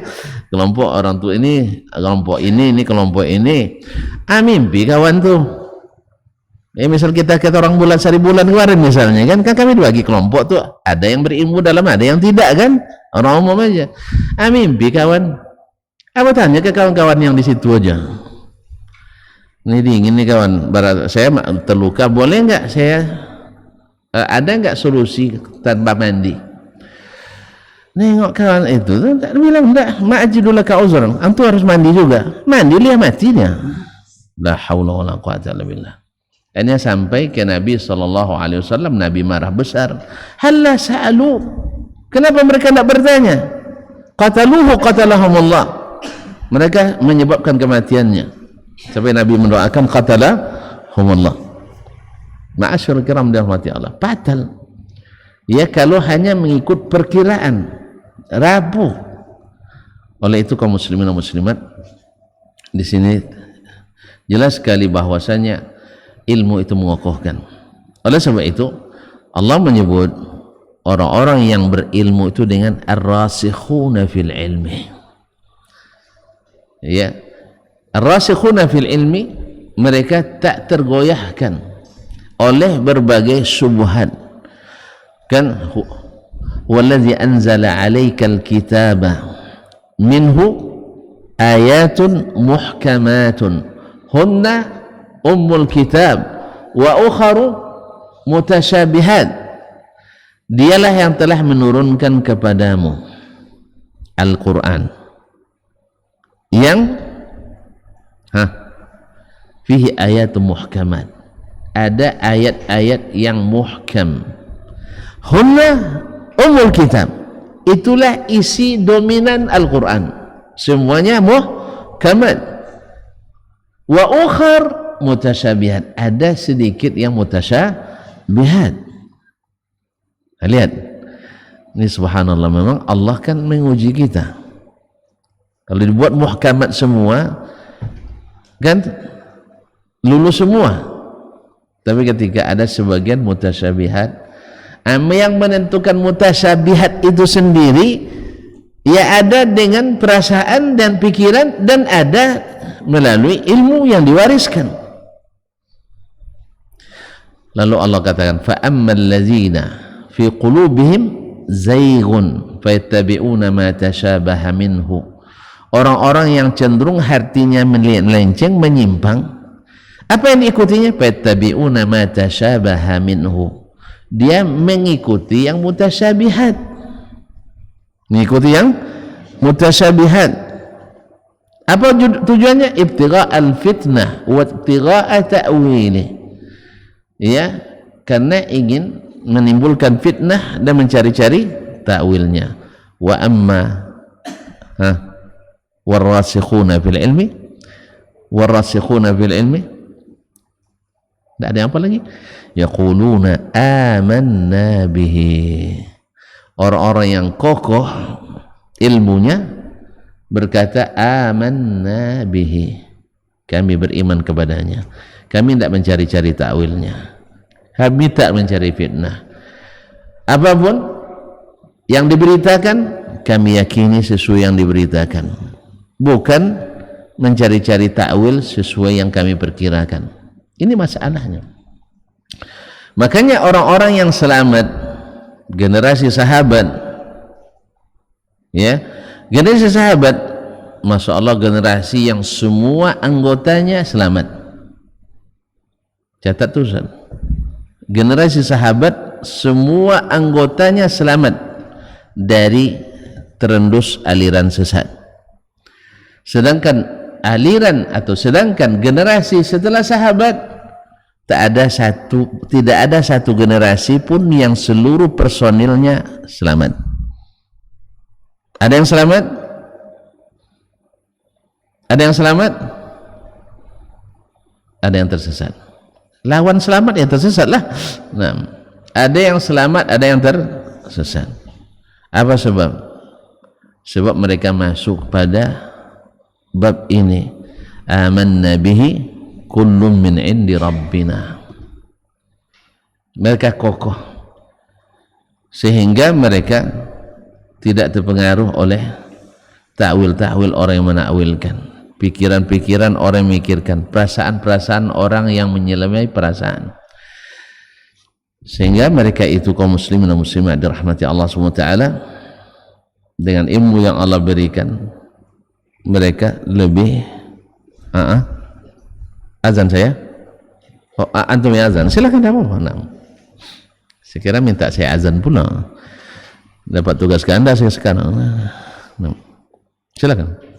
Speaker 1: kelompok orang tua ini, kelompok ini kelompok ini. Mimpi kawan tuh, Misal kita kata orang bulan sari bulan kemarin misalnya kan kami bagi kelompok tuh, ada yang berilmu dalam, ada yang tidak kan, orang umum aja. Mimpi kawan, apa tanya ke kawan-kawan yang di situ aja, ini dingin nih kawan, saya terluka, boleh nggak saya ada nggak solusi tanpa mandi? Nengok kawan itu tak bilang enggak, ma'ajidullah ka uzran, antu harus mandi juga, mandi lihat matinya. La haula wala quwata illa billah. Ini sampai ke Nabi SAW, Nabi marah besar. Halla sa'alu, kenapa mereka tidak bertanya? Qataluhu qatalahumullah, mereka menyebabkan kematiannya. Sampai Nabi mendoakan qatalahumullah. Ma'asyur kiram dirahmati Allah, batal ya kalau hanya mengikut perkiraan, rapuh. Oleh itu kaum muslimin dan muslimat, di sini jelas sekali bahwasanya ilmu itu mengokohkan. Oleh sebab itu Allah menyebut orang-orang yang berilmu itu dengan ar-rasikhuna fil ilmi. Ya, ar-rasikhuna fil ilmi, mereka tak tergoyahkan oleh berbagai syubhat. Kan wallazi anzala 'alaikal kitaba minhu ayatun muhkamatun hunna ummul kitab wa ukharu mutasyabihat, dialah yang telah menurunkan kepadamu Al-Quran yang fihi ayatun muhkamat, ada ayat-ayat yang muhkam. Hunna ummul kitab, itulah isi dominan Al-Quran, semuanya muhkamat. Wa ukhar mutasyabihat, ada sedikit yang mutasyabihat. Lihat ini, subhanallah, memang Allah kan menguji kita. Kalau dibuat muhkamat semua kan lulus semua, tapi ketika ada sebagian mutasyabihat, yang menentukan mutasyabihat itu sendiri ya ada dengan perasaan dan pikiran, dan ada melalui ilmu yang diwariskan. Lalu Allah katakan, فَأَمَّا الَّذِينَ فِي قُلُوبِهِمْ زَيْغٌ فَيَتَّبِعُونَ مَا تَشَابَهَ مِنْهُ, orang-orang yang cenderung hatinya melenceng, menyimpang, apa yang diikutinya? فَيَتَّبِعُونَ مَا تَشَابَهَ مِنْهُ, dia mengikuti yang mutasyabihat, mengikuti yang mutasyabihat. Apa tujuannya? Ibtigha'al fitnah wa ibtigha'a ta'wilih, ya, karena ingin menimbulkan fitnah dan mencari-cari takwilnya. Wa amma warasikhuna fil ilmi, warasikhuna fil ilmi, tidak ada apa lagi, yaquluna amanna bihi, orang-orang yang kokoh ilmunya berkata amanna bihi, kami beriman kepadanya, kami tidak mencari-cari takwilnya, kami tak mencari fitnah. Apapun yang diberitakan, kami yakini sesuai yang diberitakan, bukan mencari-cari takwil sesuai yang kami perkirakan. Ini masalahnya. Makanya orang-orang yang selamat, generasi sahabat, ya, generasi sahabat, masya Allah, generasi yang semua anggotanya selamat. Catat tulisan, generasi sahabat semua anggotanya selamat dari terendus aliran sesat. Sedangkan generasi setelah sahabat tidak ada satu generasi pun yang seluruh personilnya selamat. Ada yang selamat? Ada yang selamat? Ada yang tersesat. Lawan selamat yang tersesat lah. Nah, ada yang selamat, ada yang tersesat. Apa sebab? Sebab mereka masuk pada bab ini, amanna bihi kullun min indi rabbina. Mereka kokoh sehingga mereka tidak terpengaruh oleh takwil-takwil orang yang menakwilkan, pikiran-pikiran orang yang memikirkan, perasaan-perasaan orang yang menyelami perasaan, sehingga mereka itu kaum muslimin dan muslimat dirahmati Allah SWT, dengan ilmu yang Allah berikan mereka lebih azan saya, oh antum ya azan, silakan apa-apa. Nah, saya kira minta saya azan pula, dapat tugas ke anda saya sekarang. Nah, silakan.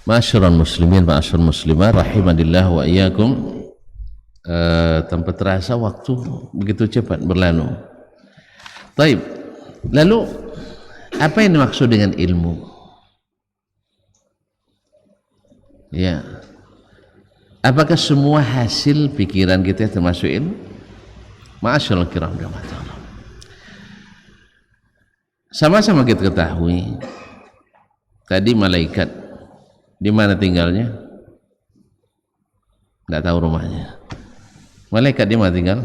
Speaker 1: Ma'asyiral muslimin, ma'asyiral muslimat, rahimanillah wa iyyakum. Tanpa terasa waktu begitu cepat berlalu. Baik. Lalu apa yang dimaksud dengan ilmu? Ya. Apakah semua hasil pikiran kita termasuk ilmu? Ma'asyiral kiram jamaah. Sama-sama kita ketahui tadi malaikat di mana tinggalnya? Tidak tahu rumahnya. Malaikat di mana tinggal?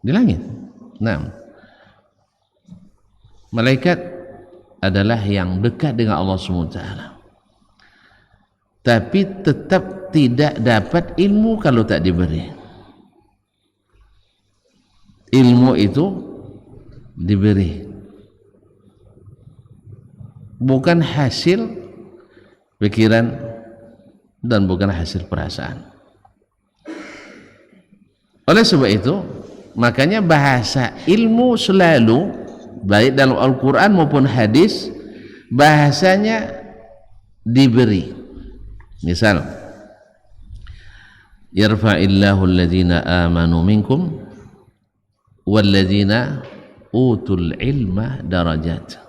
Speaker 1: Di langit. Nah, malaikat adalah yang dekat dengan Allah SWT, tapi tetap tidak dapat ilmu kalau tak diberi. Ilmu itu diberi, bukan hasil pikiran dan bukan hasil perasaan. Oleh sebab itu, makanya bahasa ilmu selalu baik dalam Al-Quran maupun hadis bahasanya diberi. Misal, yarfa'illahu alladhina amanu minkum walladhina utul ilma darajat.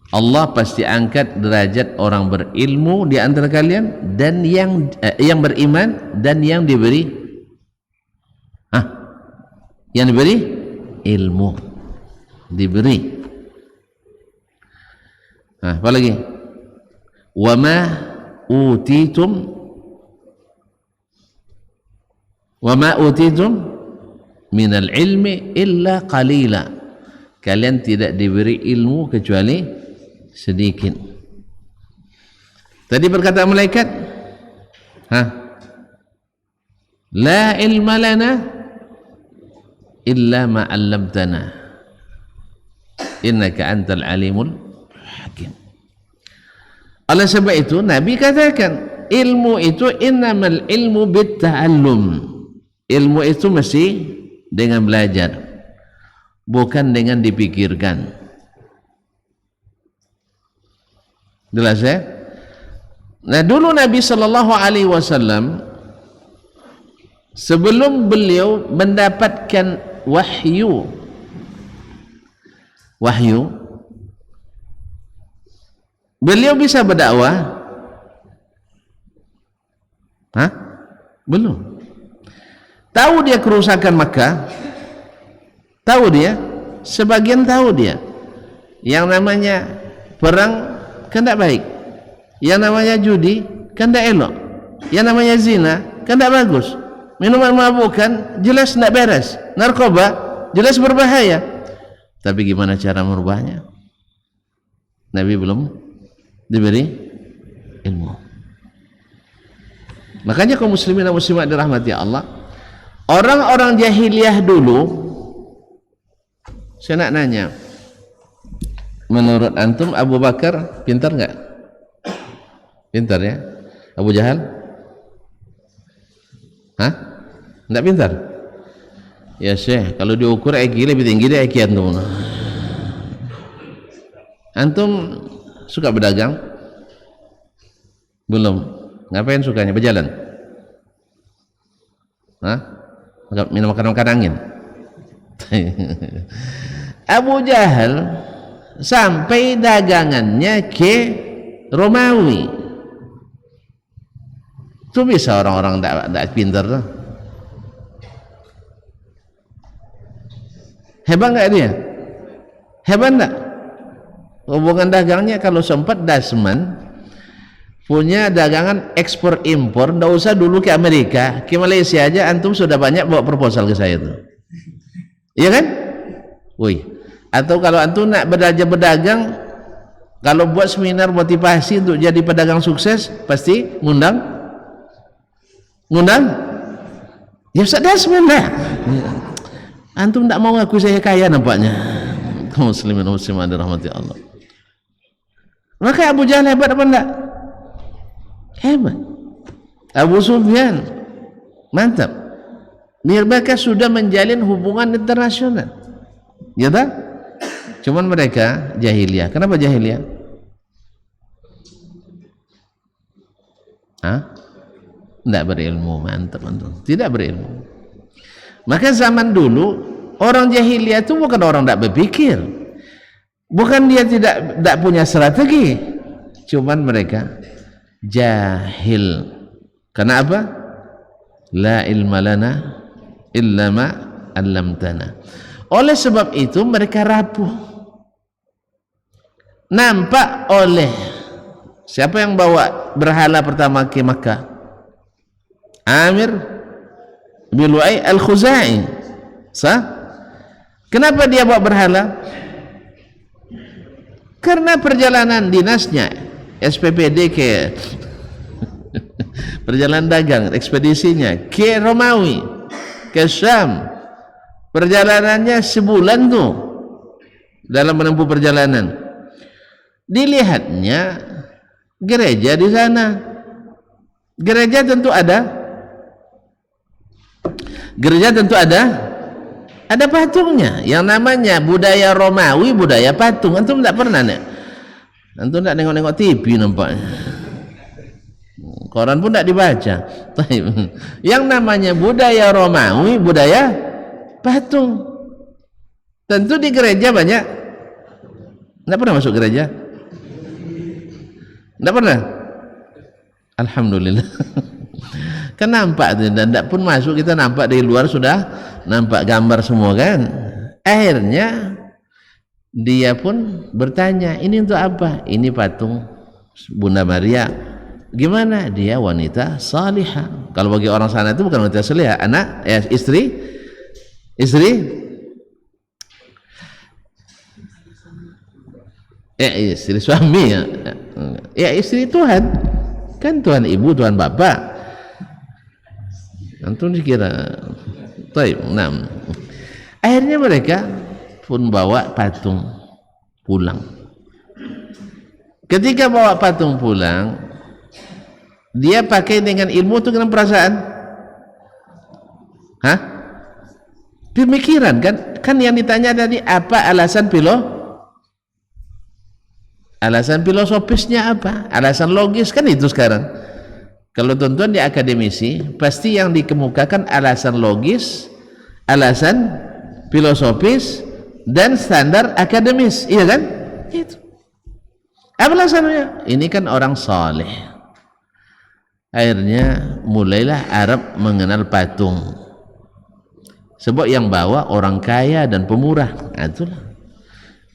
Speaker 1: Allah pasti angkat derajat orang berilmu di antara kalian dan yang beriman dan yang diberi ilmu, diberi. Apa lagi? Wa ma utitum minal ilmi illa qalila. Kalian tidak diberi ilmu kecuali sedikit. Tadi berkata malaikat, la ilma lana illa ma 'allamtana innaka antal alimul hakim. Oleh sebab itu Nabi katakan ilmu itu innamal ilmu bitta'allum. Ilmu itu mesti dengan belajar, bukan dengan dipikirkan. Jelas ya? Nah, dulu Nabi sallallahu alaihi wasallam sebelum beliau mendapatkan wahyu, beliau bisa berdakwah? Belum. Tahu dia kerusakan Makkah? Tahu dia? Sebagian tahu dia. Yang namanya perang kan tidak baik, yang namanya judi kan tidak elok, yang namanya zina kan tidak bagus, minuman mabukan jelas tidak beres, narkoba jelas berbahaya. Tapi gimana cara merubahnya? Nabi belum diberi ilmu. Makanya kaum muslimin dan muslimat dirahmati Allah, orang-orang jahiliyah dulu, saya nak nanya, menurut antum Abu Bakar pintar enggak? Pintar ya? Abu Jahal? Enggak pintar? Ya Syekh, kalau diukur IQ lebih tinggi dari IQ antum. Antum suka berdagang? Belum. Ngapain sukanya? Berjalan? Minum makan angin? Abu Jahal sampai dagangannya ke Romawi. Itu bisa orang-orang tidak pintar tuh. Hebat nggak dia? Hebat nggak? Hubungan dagangnya kalau sempat Dasman punya dagangan ekspor impor, nggak usah dulu ke Amerika, ke Malaysia aja antum sudah banyak bawa proposal ke saya tuh. Iya kan? Woi. Atau kalau antum nak berdagang, kalau buat seminar motivasi untuk jadi pedagang sukses, pasti ngundang ya Ustaz Dasman lah. Antum tak mau ngaku saya kaya nampaknya. Kaum muslimin dan muslimat dirahmati Allah. Maka Abu Jahal hebat apa enggak? Hebat. Abu Sufyan mantap. Mereka sudah menjalin hubungan internasional, ya tak? Cuman mereka jahiliyah. Kenapa jahiliyah? Tidak berilmu, mantap. Tidak berilmu. Maka zaman dulu orang jahiliyah itu bukan orang tidak berpikir, bukan dia tidak punya strategi, cuman mereka jahil. Karena apa? La ilma lana illa ma 'allamtana. Oleh sebab itu mereka rapuh. Nampak oleh siapa yang bawa berhala pertama ke Makkah? Amir bin Lu'ay al-Khuzai. Sah? Kenapa dia bawa berhala? Karena perjalanan dinasnya SPPD ke perjalanan dagang ekspedisinya ke Romawi, ke Syam, perjalanannya sebulan tuh dalam menempuh perjalanan. Dilihatnya gereja di sana. Gereja tentu ada patungnya. Yang namanya budaya Romawi, budaya patung. Antum tidak pernah nih? Antum tidak nengok-nengok TV nampaknya. Koran pun tidak dibaca. Yang namanya budaya Romawi, budaya patung. Tentu di gereja banyak. Tidak pernah masuk gereja? Tidak pernah? Alhamdulillah. Kan nampak dan tidak pun masuk, kita nampak dari luar sudah nampak gambar semua kan. Akhirnya dia pun bertanya, ini untuk apa? Ini patung Bunda Maria. Gimana? Dia wanita salihah. Kalau bagi orang sana itu bukan wanita salihah, anak, istri suami ya istri Tuhan kan, Tuhan ibu, Tuhan bapak. Antum dikira taib. Nah, akhirnya mereka pun bawa patung pulang. Ketika bawa patung pulang, dia pakai dengan ilmu atau dengan perasaan? Hah? Pemikiran kan? Kan yang ditanya tadi apa alasan alasan filosofisnya apa? Alasan logis kan itu sekarang. Kalau tuan-tuan di akademisi, pasti yang dikemukakan alasan logis, alasan filosofis, dan standar akademis, iya kan? Itu. Apa alasannya? Ini kan orang saleh. Akhirnya mulailah Arab mengenal patung. Sebab yang bawa orang kaya dan pemurah. Itulah.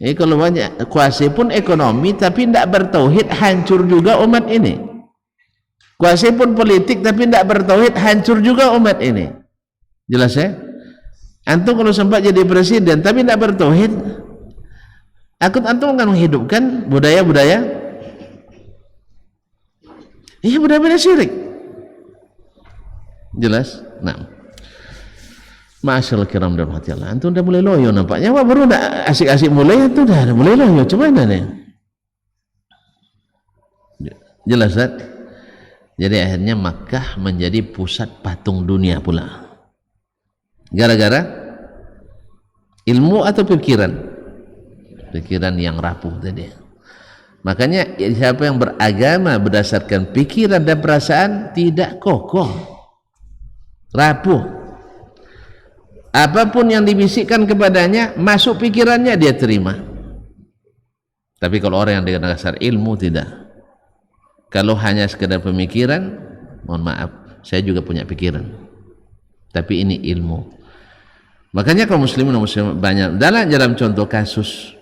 Speaker 1: Ini kalau banyak kuasai pun ekonomi, tapi tidak bertauhid, hancur juga umat ini. Kuasai pun politik tapi tidak bertauhid, hancur juga umat ini. Jelas ya? Antum kalau sempat jadi presiden tapi tidak bertauhid, antum akan menghidupkan budaya-budaya, iya, budaya-budaya syirik. Jelas? Nah, masyaallah kiram dan hati Allah. Antum udah mulai loyo nampaknya. Wah, baru nak asik-asik mulai itu udah mulai loyo. Coba mana nih? Jelas kan? Jadi akhirnya Makkah menjadi pusat patung dunia pula. Gara-gara ilmu atau pikiran? Pikiran yang rapuh tadi. Makanya siapa yang beragama berdasarkan pikiran dan perasaan tidak kokoh, rapuh. Apapun yang dibisikkan kepadanya, masuk pikirannya dia terima. Tapi kalau orang yang dengan dasar ilmu tidak. Kalau hanya sekedar pemikiran, mohon maaf, saya juga punya pikiran, tapi ini ilmu. Makanya kaum muslimin dan muslimat banyak dalam contoh kasus,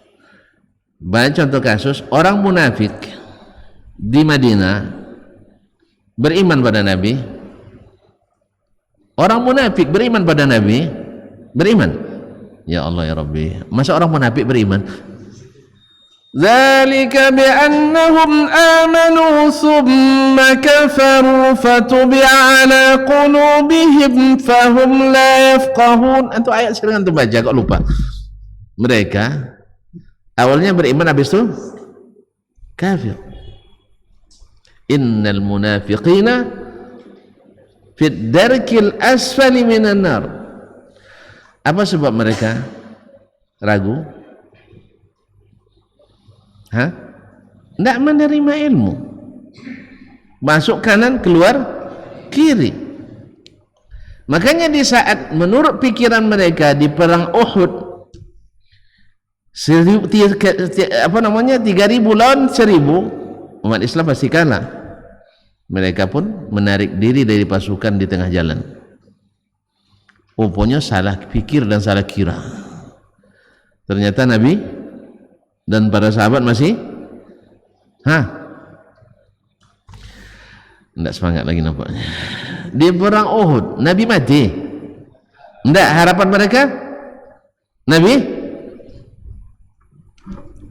Speaker 1: banyak contoh kasus orang munafik di Madinah beriman pada Nabi. Orang munafik beriman pada Nabi, beriman. Ya Allah ya Rabbi, masa orang munafik beriman? ذلك بأنهم آمنوا ثم كفروا فتبع على قلوبهم فهم لا يفقهون. Itu ayat sekarang antum baca kok lupa. Mereka awalnya beriman, habis itu kafir. Innal munafiqina fid darkil asfali minan nar. Apa sebab mereka ragu? Tidak menerima ilmu, masuk kanan keluar kiri. Makanya di saat menurut pikiran mereka di perang Uhud 3.000 lawan 1.000, umat Islam pasti kalah. Mereka pun menarik diri dari pasukan di tengah jalan. Rupanya salah pikir dan salah kira. Ternyata Nabi dan para sahabat masih tidak semangat lagi nampaknya. Di perang Uhud Nabi mati. Tidak, harapan mereka Nabi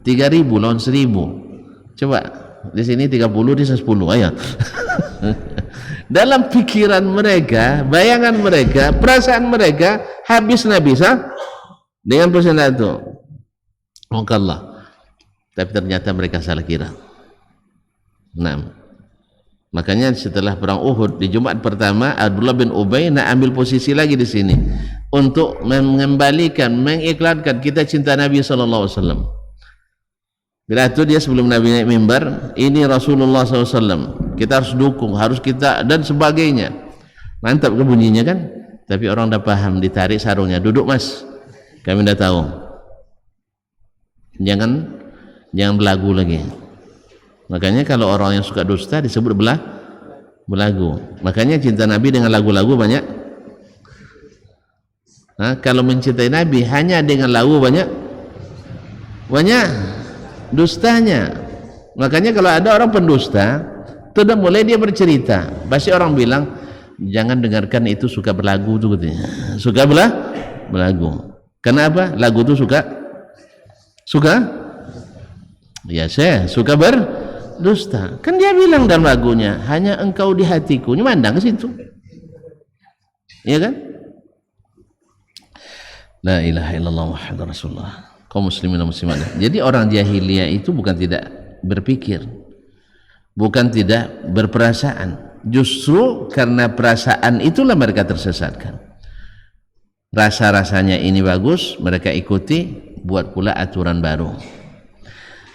Speaker 1: 3.000 lawan 1.000. Coba di sini 30, di sana 10. Ayo. Dalam pikiran mereka, bayangan mereka, perasaan mereka, habis Nabi dengan persenjataan itu. Maka Allah. Tapi ternyata mereka salah kira. Nah, makanya setelah perang Uhud di Jumat pertama, Abdullah bin Ubay nak ambil posisi lagi di sini untuk mengembalikan, mengiklankan kita cinta Nabi sallallahu alaihi wasallam. Bila itu dia sebelum Nabi naik mimbar, ini Rasulullah SAW, kita harus dukung, harus kita dan sebagainya. Mantap ke bunyinya kan? Tapi orang dah paham, ditarik sarungnya, duduk mas, kami dah tahu. Jangan belagu lagi. Makanya kalau orang yang suka dusta disebut belagu. Makanya cinta Nabi dengan lagu-lagu banyak. Kalau mencintai Nabi hanya dengan lagu banyak dustanya. Makanya kalau ada orang pendusta, sudah mulai dia bercerita, pasti orang bilang jangan dengarkan itu, suka berlagu tuh katanya. Suka berlagu. Kenapa? Lagu itu suka? Ya saya suka berdusta. Kan dia bilang dalam lagunya, hanya engkau di hatiku. Ini mandang ke situ. Iya kan? La ilaha illallah Muhammadur Rasulullah. Kaum muslimin dan muslimat. Jadi orang jahiliyah itu bukan tidak berpikir, bukan tidak berperasaan, justru karena perasaan itulah mereka tersesatkan. Rasa-rasanya ini bagus, mereka ikuti, buat pula aturan baru.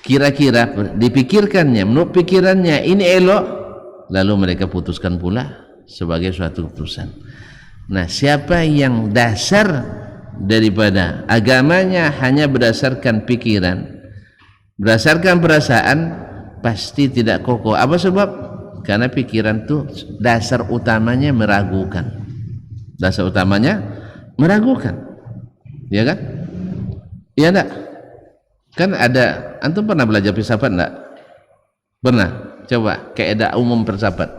Speaker 1: Kira-kira dipikirkannya, menurut pikirannya ini elok, lalu mereka putuskan pula sebagai suatu keputusan. Nah, siapa yang dasar daripada agamanya hanya berdasarkan pikiran, berdasarkan perasaan, pasti tidak kokoh. Apa sebab? Karena pikiran itu dasar utamanya meragukan. Dasar utamanya meragukan. Ya kan? Iya enggak? Kan ada, antum pernah belajar filsafat enggak? Pernah? Coba kaidah umum filsafat.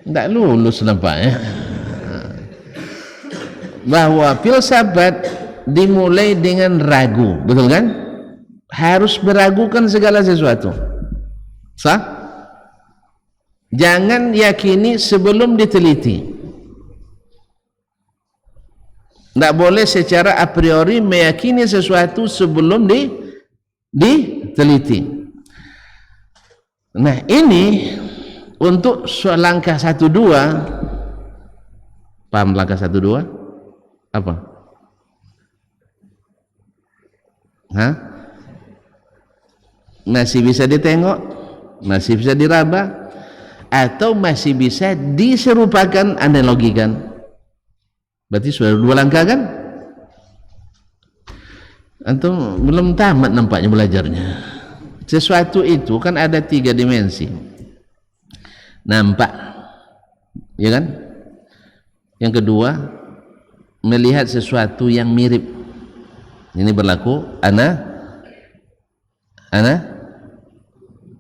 Speaker 1: Enggak lulus nampaknya. Bahwa filsafat dimulai dengan ragu, betul kan? Harus meragukan segala sesuatu. Sah? Jangan yakini sebelum diteliti. Tidak boleh secara a priori meyakini sesuatu sebelum diteliti. Nah, ini untuk langkah 1-2. Paham langkah 1-2? Apa? Masih bisa ditengok, masih bisa diraba, atau masih bisa diserupakan, analogikan. Berarti sudah 2 langkah kan? Antum belum tamat nampaknya belajarnya. Sesuatu itu kan ada 3 dimensi. Nampak, ya kan? Yang kedua, melihat sesuatu yang mirip. Ini berlaku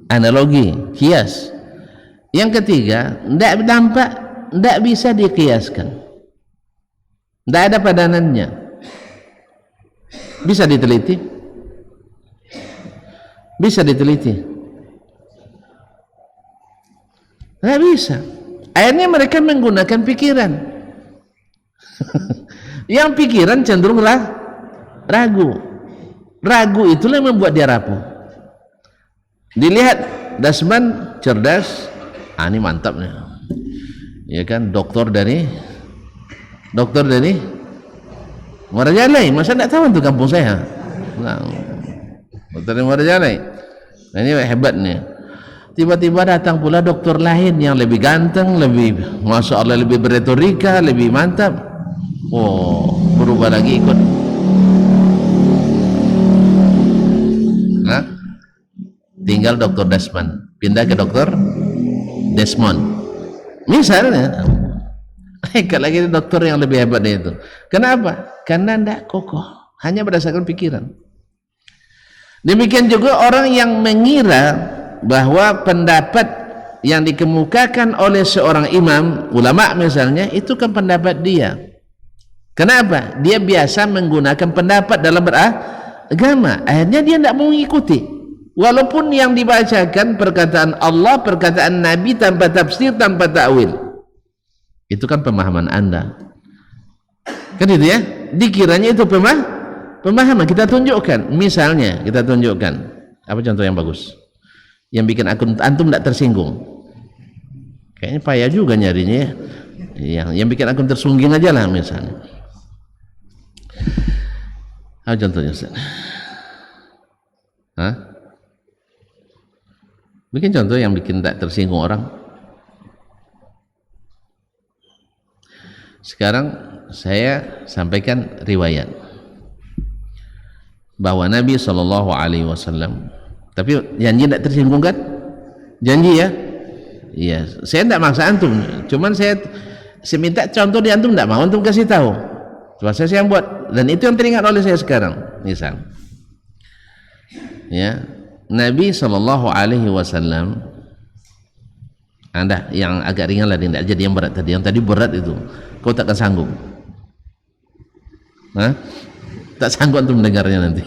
Speaker 1: analogi, kias. Yang ketiga, tidak nampak, tidak bisa dikiaskan, tidak ada padanannya. Bisa diteliti, bisa diteliti, tidak bisa. Akhirnya mereka menggunakan pikiran. Yang pikiran cenderung ragu. Ragu itulah yang membuat dia rapuh. Dilihat Dasman cerdas, ini mantap nih. Ya kan, doktor dari Muarajalai. Masa tidak tahu untuk kampung saya? Nah, doktor dari Muarajalai. Nah, ini hebat nih. Tiba-tiba datang pula dokter lain yang lebih ganteng, lebih, masya Allah, lebih beretorika, lebih mantap. Oh, berubah lagi ikut. Tinggal Dr. Dasman pindah ke dokter Desmond misalnya. Hebat lagi dokter yang lebih hebat dari itu. Kenapa? Karena tidak kokoh, hanya berdasarkan pikiran. Demikian juga orang yang mengira bahwa pendapat yang dikemukakan oleh seorang imam, ulama misalnya, itu kan pendapat dia. Kenapa? Dia biasa menggunakan pendapat dalam beragama. Akhirnya dia tidak mau mengikuti. Walaupun yang dibacakan perkataan Allah, perkataan Nabi tanpa tafsir, tanpa ta'wil. Itu kan pemahaman Anda. Kan itu ya? Dikiranya itu pemahaman. Kita tunjukkan. Misalnya, kita tunjukkan. Apa contoh yang bagus? Yang bikin antum tidak tersinggung. Kayaknya payah juga nyarinya ya. Yang bikin antum tersinggung aja lah misalnya. Apa contohnya Ustaz? Hah? Bikin contoh yang bikin tak tersinggung orang. Sekarang saya sampaikan riwayat bahwa Nabi SAW, tapi janji tidak tersinggung kan? Janji ya? Iya, saya tidak maksa antum, cuman saya minta contoh di antum, tidak mau antum kasih tahu. Cuma saya yang buat, dan itu yang teringat oleh saya sekarang. Misal, ya, Nabi SAW, Anda yang agak ringan lah, tidak jadi yang berat tadi. Yang tadi berat itu, kau takkan sanggup. Hah? Tak sanggup untuk mendengarnya nanti.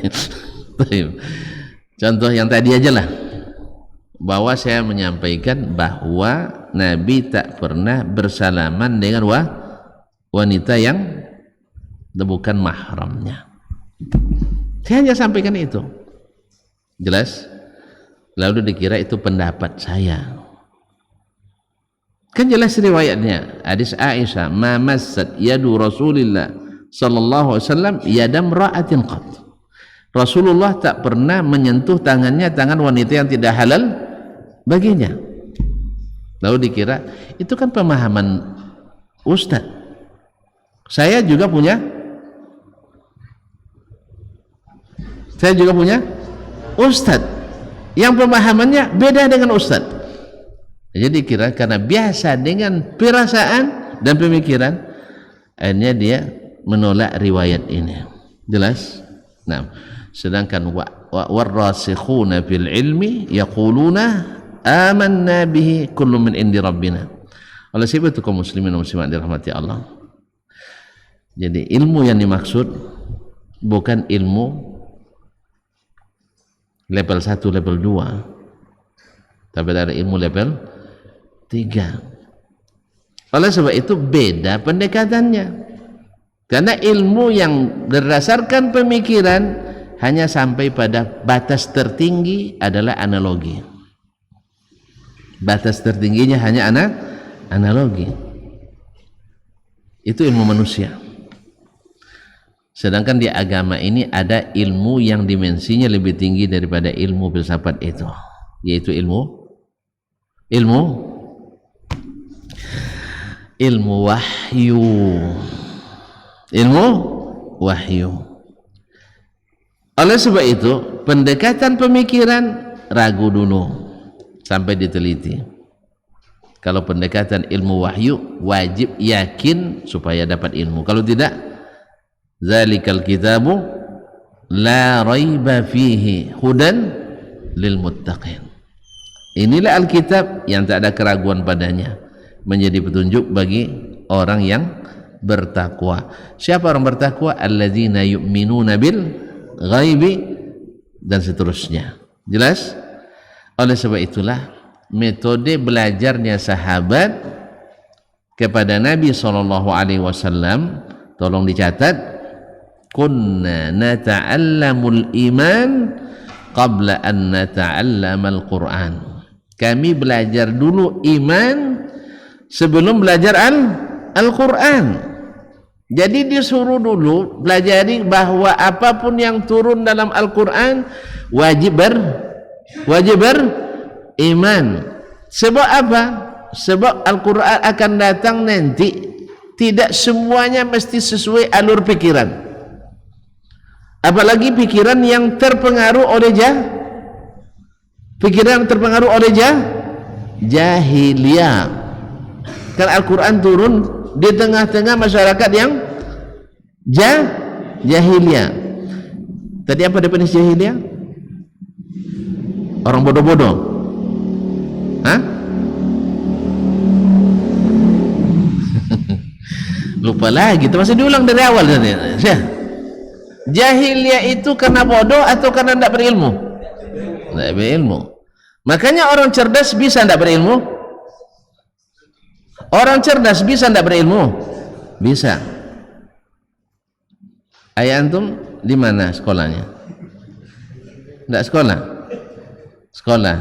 Speaker 1: Contoh yang tadi aja lah, bahwa saya menyampaikan bahwa Nabi tak pernah bersalaman dengan wanita yang bukan mahramnya. Saya hanya sampaikan itu, jelas. Lalu dikira itu pendapat saya. Kan jelas riwayatnya, hadis Aisyah, ma massat yadu Rasulillah sallallahu alaihi wasallam yadam ra'atin qat. Rasulullah tak pernah menyentuh tangannya tangan wanita yang tidak halal baginya. Lalu dikira itu kan pemahaman ustaz. Saya juga punya ustaz yang pemahamannya beda dengan ustaz. Jadi kira karena biasa dengan perasaan dan pemikiran, akhirnya dia menolak riwayat ini. Jelas? Nah, sedangkan warrasikhuna fil ilmi yaquluna amanna bihi kullu min indi rabbina. Oleh sebab itu kaum muslimin dan muslimat dirahmati Allah. Jadi ilmu yang dimaksud bukan ilmu level 1, level 2, tapi ada ilmu level 3. Oleh sebab itu beda pendekatannya, karena ilmu yang berdasarkan pemikiran hanya sampai pada batas tertinggi adalah analogi. Batas tertingginya hanya analogi. Itu ilmu manusia. Sedangkan di agama ini ada ilmu yang dimensinya lebih tinggi daripada ilmu filsafat itu, yaitu ilmu wahyu. Ilmu wahyu. Oleh sebab itu pendekatan pemikiran ragu dulu sampai diteliti. Kalau pendekatan ilmu wahyu wajib yakin supaya dapat ilmu. Kalau tidak, zalikal kitabu la raiba fihi hudan lil muttaqin. Inilah Alkitab yang tak ada keraguan padanya, menjadi petunjuk bagi orang yang bertakwa. Siapa orang bertakwa? Alladzina yu'minuna bil ghaibi, dan seterusnya. Jelas? Oleh sebab itulah metode belajarnya sahabat kepada Nabi SAW, tolong dicatat, kunna nata'allamul iman qabla an nata'allamal Qur'an. Kami belajar dulu iman sebelum belajar Al-Quran. Jadi disuruh dulu pelajari bahwa apapun yang turun dalam Al-Quran wajib beriman. Sebab apa? Sebab Al-Quran akan datang nanti, tidak semuanya mesti sesuai alur pikiran, apalagi pikiran yang terpengaruh oleh Pikiran terpengaruh oleh jahiliyah. Kan Al-Quran turun di tengah-tengah masyarakat yang jahiliyah. Tadi apa definisi jahiliyah? Orang bodoh-bodoh. Hah? Lupa lagi, itu masih diulang dari awal tadi. Jahiliyah itu karena bodoh atau karena tidak berilmu? Tidak berilmu. Makanya orang cerdas bisa tidak berilmu? Orang cerdas bisa tidak berilmu? Bisa. Ayah antum di mana sekolahnya? Tidak sekolah?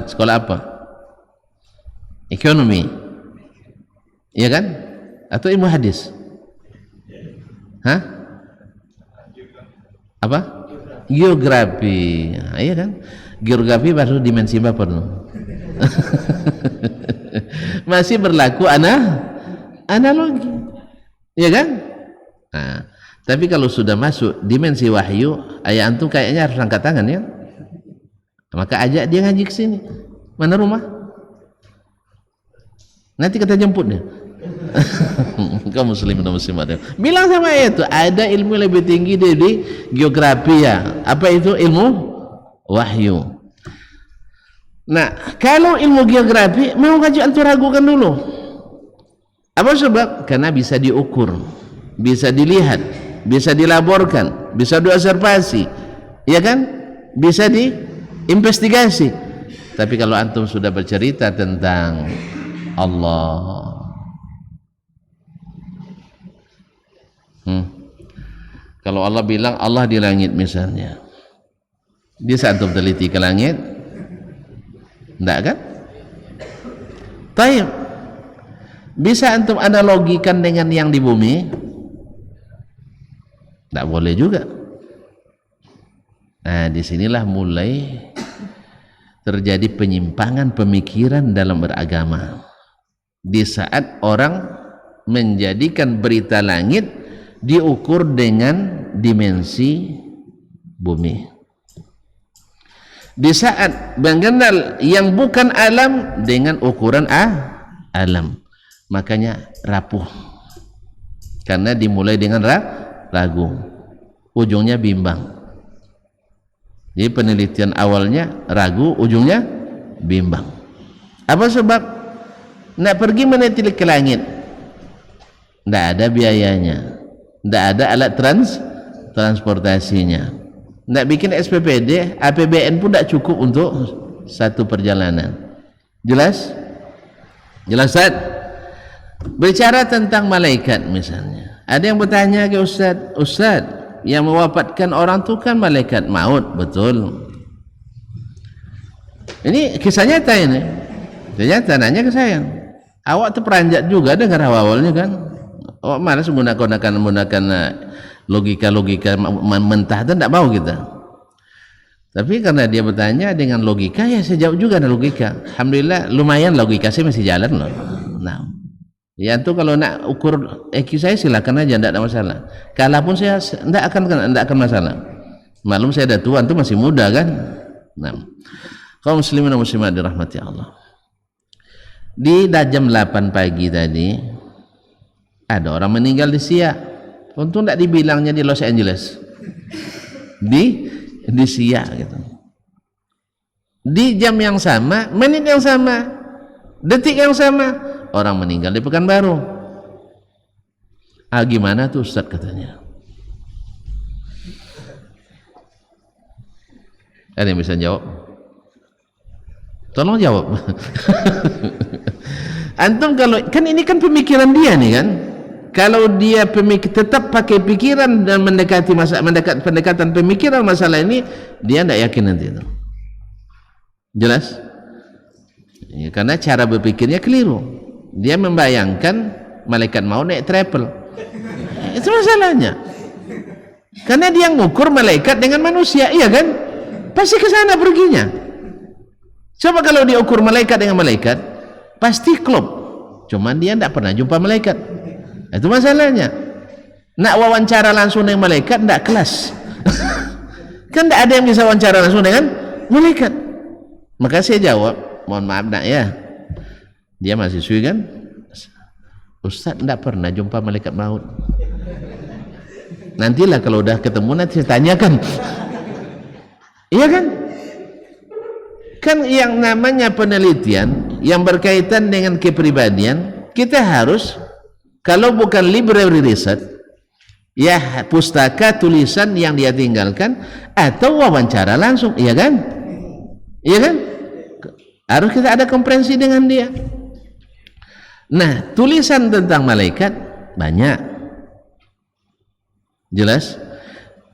Speaker 1: Sekolah apa? Ekonomi, iya kan? Atau ilmu hadis? Hah? Apa? Geografi. Nah, iya kan? Geografi baru dimensi berapa tuh? Masih berlaku analogi, iya kan? Nah, tapi kalau sudah masuk dimensi wahyu, ayah antum kayaknya harus angkat tangan ya. Maka ajak dia ngaji ke sini. Mana rumah? Nanti kita jemput dia. Kaum muslim dan muslimat, bilang sama itu ada ilmu lebih tinggi dari geografi ya. Apa itu? Ilmu wahyu. Nah, kalau ilmu geografi mau ngaji antum ragukan dulu. Apa sebab? Karena bisa diukur, bisa dilihat, bisa dilaporkan, bisa diobservasi, ya kan? Bisa diinvestigasi. Tapi kalau antum sudah bercerita tentang Allah, kalau Allah bilang Allah di langit misalnya, dia saat antum teliti ke langit, enggak kan? Taib. Bisa antum analogikan dengan yang di bumi? Enggak boleh juga. Nah, disinilah mulai terjadi penyimpangan pemikiran dalam beragama. Di saat orang menjadikan berita langit diukur dengan dimensi bumi. Di saat mengenal yang bukan alam dengan ukuran alam, makanya rapuh. Karena dimulai dengan ragu, ujungnya bimbang. Jadi penelitian awalnya ragu, ujungnya bimbang. Apa sebab? Nak pergi meneliti ke langit, tidak ada biayanya, tidak ada alat transportasinya, tidak bikin SPPD, APBN pun tidak cukup untuk satu perjalanan. Jelas? Jelas, Ustaz? Bicara tentang malaikat misalnya, ada yang bertanya ke Ustaz, Ustaz, yang mewafatkan orang itu kan malaikat maut, betul? Ini kisah nyata ini. Ternyata nanya ke saya, awak terperanjat juga dengar awal-awalnya kan? Awak malas menggunakan logika-logika mentah itu tidak mau kita. Tapi karena dia bertanya dengan logika, ya saya jawab juga ada logika. Alhamdulillah lumayan logika saya masih jalan loh. Nah, ya itu kalau nak ukur EQ saya silakan aja, tidak ada masalah. Kalaupun saya tidak akan masalah. Maklum saya dah tua, itu masih muda kan. Nah, kaum muslimin dan muslimat dirahmati Allah. Di jam 8 pagi tadi ada orang meninggal di Siak. Untung tidak dibilangnya di Los Angeles. Di Siak gitu. Di jam yang sama, menit yang sama, detik yang sama, orang meninggal di Pekanbaru. Gimana tuh Ustaz katanya? Ada yang bisa jawab? Tolong jawab. Antum kalau kan ini kan pemikiran dia nih kan, kalau dia tetap pakai pikiran dan pendekatan pemikiran masalah ini, dia tidak yakin nanti itu. Jelas? Ya, karena cara berpikirnya keliru. Dia membayangkan malaikat mau naik travel. Itu masalahnya. Karena dia ngukur malaikat dengan manusia, iya kan? Pasti ke sana perginya. Coba kalau diukur malaikat dengan malaikat, pasti klop. Cuman dia tidak pernah jumpa malaikat. Itu masalahnya. Nak wawancara langsung dengan malaikat tidak kelas. Kan tidak ada yang bisa wawancara langsung dengan malaikat. Maka saya jawab, mohon maaf nak ya, dia mahasiswi kan, Ustaz tidak pernah jumpa malaikat maut. Nantilah kalau udah ketemu nanti saya tanyakan. Iya kan? Kan yang namanya penelitian yang berkaitan dengan kepribadian, kita harus, kalau bukan library research, ya pustaka tulisan yang dia tinggalkan atau wawancara langsung, iya kan? Iya kan? Harus kita ada komprehensi dengan dia. Nah, tulisan tentang malaikat banyak. Jelas?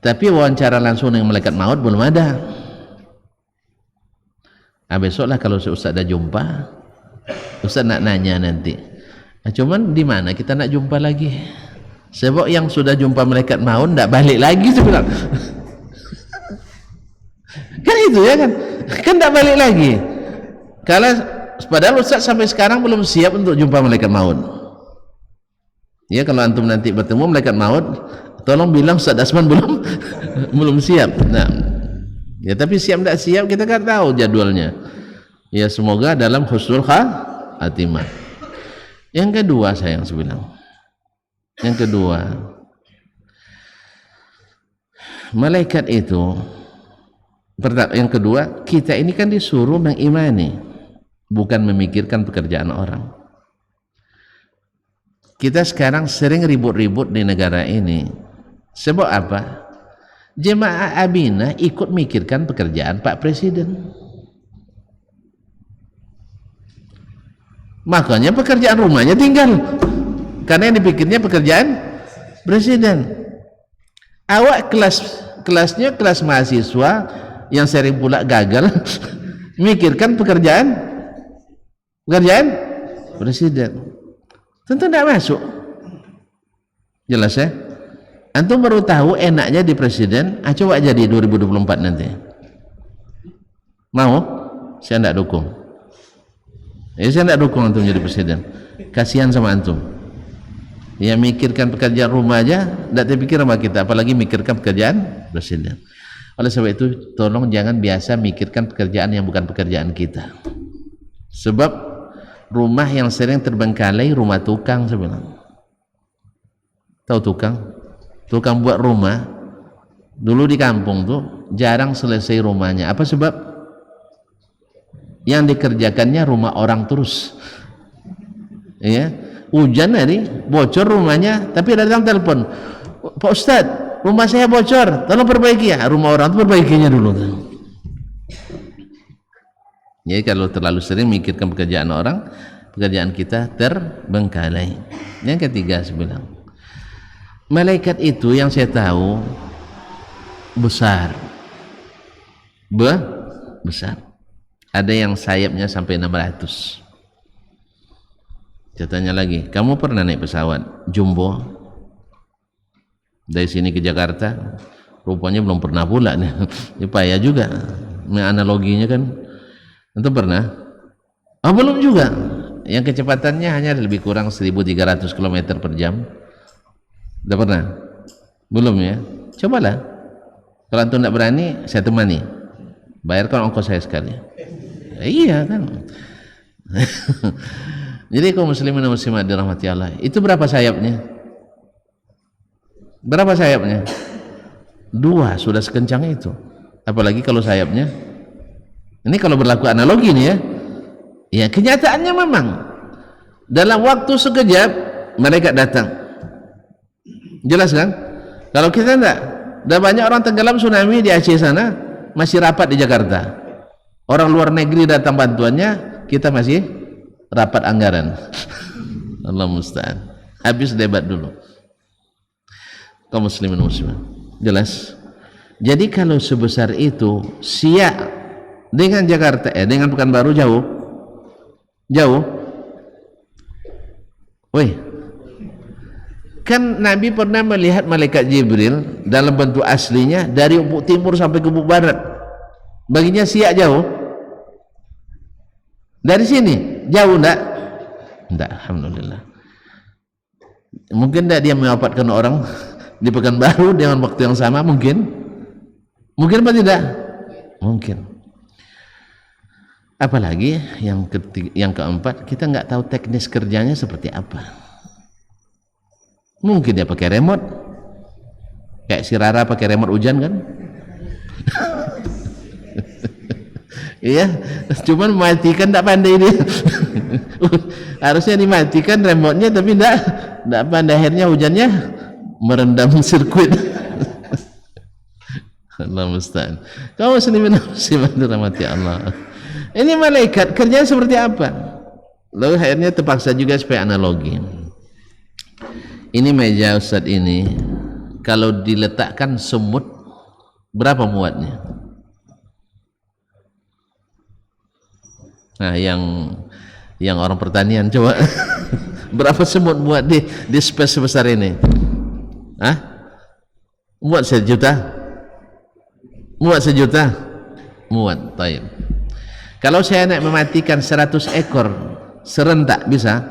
Speaker 1: Tapi wawancara langsung dengan malaikat maut belum ada. Nah, besoklah kalau Ustaz dah jumpa, Ustaz nak nanya nanti. Nah, cuman di mana kita nak jumpa lagi? Sebab yang sudah jumpa malaikat maut tidak balik lagi sebenarnya. Kan itu ya kan? Kan tidak balik lagi. Kalau padahal Ustaz sampai sekarang belum siap untuk jumpa malaikat maut. Ya, kalau antum nanti bertemu malaikat maut, tolong bilang Ustaz Asman belum siap. Nah, ya tapi siap tidak siap kita kan tahu jadwalnya. Ya semoga dalam husnul khatimah. Yang kedua sayang sebilang. Yang kedua, malaikat itu, yang kedua, kita ini kan disuruh mengimani, bukan memikirkan pekerjaan orang. Kita sekarang sering ribut-ribut di negara ini. Sebab apa? Jemaah Abina ikut mikirkan pekerjaan Pak Presiden. Makanya pekerjaan rumahnya tinggal. Karena yang dipikirnya pekerjaan Presiden. Awak kelasnya kelas mahasiswa yang sering pula gagal mikirkan pekerjaan Presiden. Tentu tidak masuk. Jelas ya? Antum baru tahu enaknya di presiden, coba jadi 2024 nanti. Mau? Saya tidak dukung. Saya tidak dukung antum jadi presiden. Kasihan sama antum. Ya mikirkan pekerjaan rumah aja, tidak terpikir sama kita, apalagi mikirkan pekerjaan presiden. Oleh sebab itu, tolong jangan biasa mikirkan pekerjaan yang bukan pekerjaan kita. Sebab rumah yang sering terbengkalai rumah tukang sebenarnya. Tahu tukang buat rumah dulu di kampung tuh jarang selesai rumahnya. Apa sebab? Yang dikerjakannya rumah orang terus. Ya, hujan hari bocor rumahnya, tapi datang telepon, Pak Ustadz, rumah saya bocor, tolong perbaiki ya. Rumah orang itu perbaikinya dulu. Jadi kalau terlalu sering mikirkan pekerjaan orang, pekerjaan kita terbengkalai. Yang ketiga sebenarnya, malaikat itu yang saya tahu besar. Besar. Ada yang sayapnya sampai 600. Saya tanya lagi, kamu pernah naik pesawat jumbo dari sini ke Jakarta? Rupanya belum pernah pula nih. Ini payah juga. Analoginya kan. Itu pernah? Oh, belum juga. Yang kecepatannya hanya lebih kurang 1.300 km per jam. Udah pernah? Belum ya? Cobalah. Kalau antum tidak berani, saya temani. Bayarkan ongkos saya sekali. Iya kan? Jadi kaum muslimin dan muslimat dirahmati Allah, itu berapa sayapnya? Berapa sayapnya? 2, sudah sekencang itu. Apalagi kalau sayapnya, ini kalau berlaku analogi nih ya. Ya kenyataannya memang dalam waktu sekejap mereka datang. Jelas kan? Kalau kita enggak, udah banyak orang tenggelam tsunami di Aceh sana, masih rapat di Jakarta. Orang luar negeri datang bantuannya, kita masih rapat anggaran. Allah musta'an. Habis debat dulu. Kaum muslimin muslimat. Jelas? Jadi kalau sebesar itu, Siak dengan Jakarta, dengan Pekanbaru jauh. Woi, kan Nabi pernah melihat malaikat Jibril dalam bentuk aslinya dari ufuk timur sampai ke ufuk barat. Baginya Siak jauh. Dari sini jauh enggak? Enggak, alhamdulillah. Mungkin enggak dia mewafatkan orang di Pekanbaru dengan waktu yang sama, mungkin apa tidak? Mungkin. Apalagi yang keempat, kita nggak tahu teknis kerjanya seperti apa. Mungkin dia pakai remote, kayak si Rara pakai remote hujan kan? Iya, cuman matikan tak pandai dia. Harusnya dimatikan remote-nya, tapi tak pandai, akhirnya hujannya merendam sirkuit. Allah musta'an. Kaum muslimin muslimat dirahmati Allah. Ini malaikat kerjanya seperti apa? Lalu akhirnya terpaksa juga supaya analogi. Ini meja Ustadz ini, kalau diletakkan semut, berapa muatnya? Nah, yang orang pertanian coba berapa semut muat di space sebesar ini? Hah? Muat 1 juta? Muat 1 juta? Muat. Taib. Kalau saya nak mematikan 100 ekor serentak, bisa?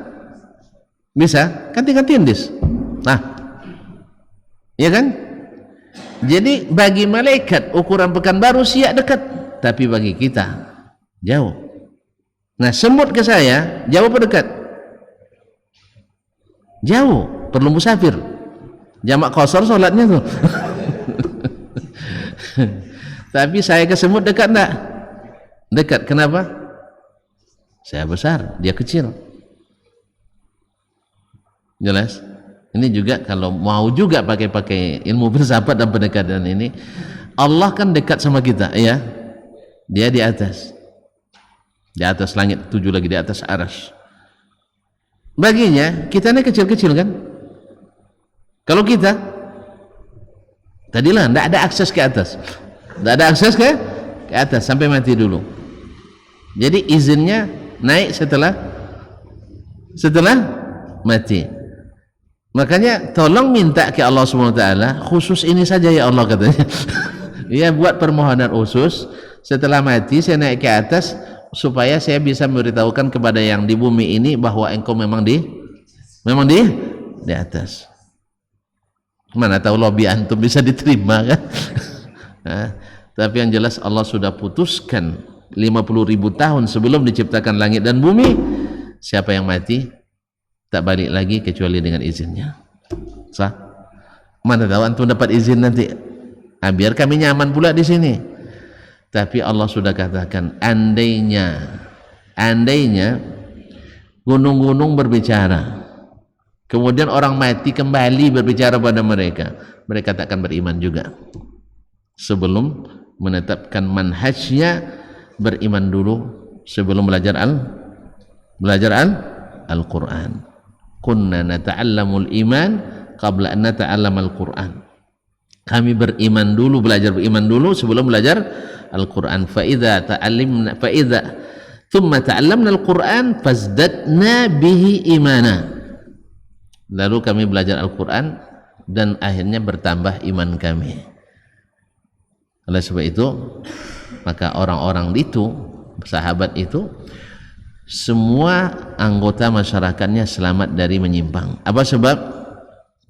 Speaker 1: Bisa? Kan tinggal tindis. Nah, ya kan? Jadi bagi malaikat ukuran Pekanbaru siap dekat, tapi bagi kita jauh. Nah, semut ke saya jauh apa dekat? Jauh, perlu musafir. Jamak qasar solatnya tuh. Tapi saya ke semut dekat enggak? Dekat. Kenapa? Saya besar, dia kecil. Jelas? Ini juga kalau mau juga pakai ilmu filsafat dan pendekatan ini, Allah kan dekat sama kita, ya. Dia di atas. Di atas langit 7 lagi, di atas arsy. Baginya kita ini kecil-kecil kan? Kalau kita tadilah tidak ada akses ke atas, tidak ada akses ke atas sampai mati dulu. Jadi izinnya naik setelah mati. Makanya tolong minta ke Allah SWT, khusus ini saja ya Allah, katanya. Ya, buat permohonan khusus setelah mati saya naik ke atas supaya saya bisa memberitahukan kepada yang di bumi ini bahwa engkau memang di atas. Mana tahu lobby antum bisa diterima kan? Nah, tapi yang jelas Allah sudah putuskan 50.000 tahun sebelum diciptakan langit dan bumi, siapa yang mati tak balik lagi kecuali dengan izinnya. Sah? Mana tahu antum dapat izin nanti. Nah, biar kami nyaman pula di sini. Tapi Allah sudah katakan, andainya gunung-gunung berbicara, kemudian orang mati kembali berbicara pada mereka takkan beriman juga. Sebelum menetapkan manhajnya, beriman dulu sebelum belajar Al-Quran. Kunna nata'allamul iman qabla an nata'allamal Quran. Kami beriman dulu, belajar beriman dulu sebelum belajar Al-Quran. Thumma ta'allamna Al-Quran fazdadna bihi imana. Lalu kami belajar Al-Quran dan akhirnya bertambah iman kami. Oleh sebab itu, maka orang-orang itu, sahabat itu, semua anggota masyarakatnya selamat dari menyimpang. Apa sebab?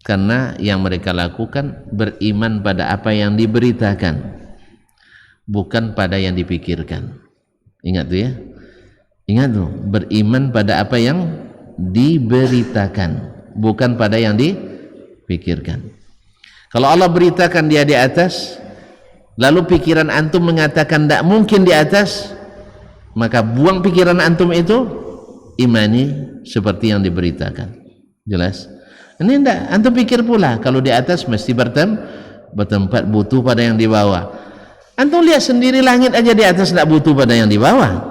Speaker 1: Karena yang mereka lakukan beriman pada apa yang diberitakan, bukan pada yang dipikirkan. Ingat tuh ya, ingat tuh, beriman pada apa yang diberitakan, bukan pada yang dipikirkan. Kalau Allah beritakan dia di atas, lalu pikiran antum mengatakan tidak mungkin di atas, maka buang pikiran antum itu, imani seperti yang diberitakan. Jelas? Ini tidak, antum pikir pula kalau di atas mesti bertempat, butuh pada yang di bawah. Antum lihat sendiri langit aja di atas tidak butuh pada yang di bawah.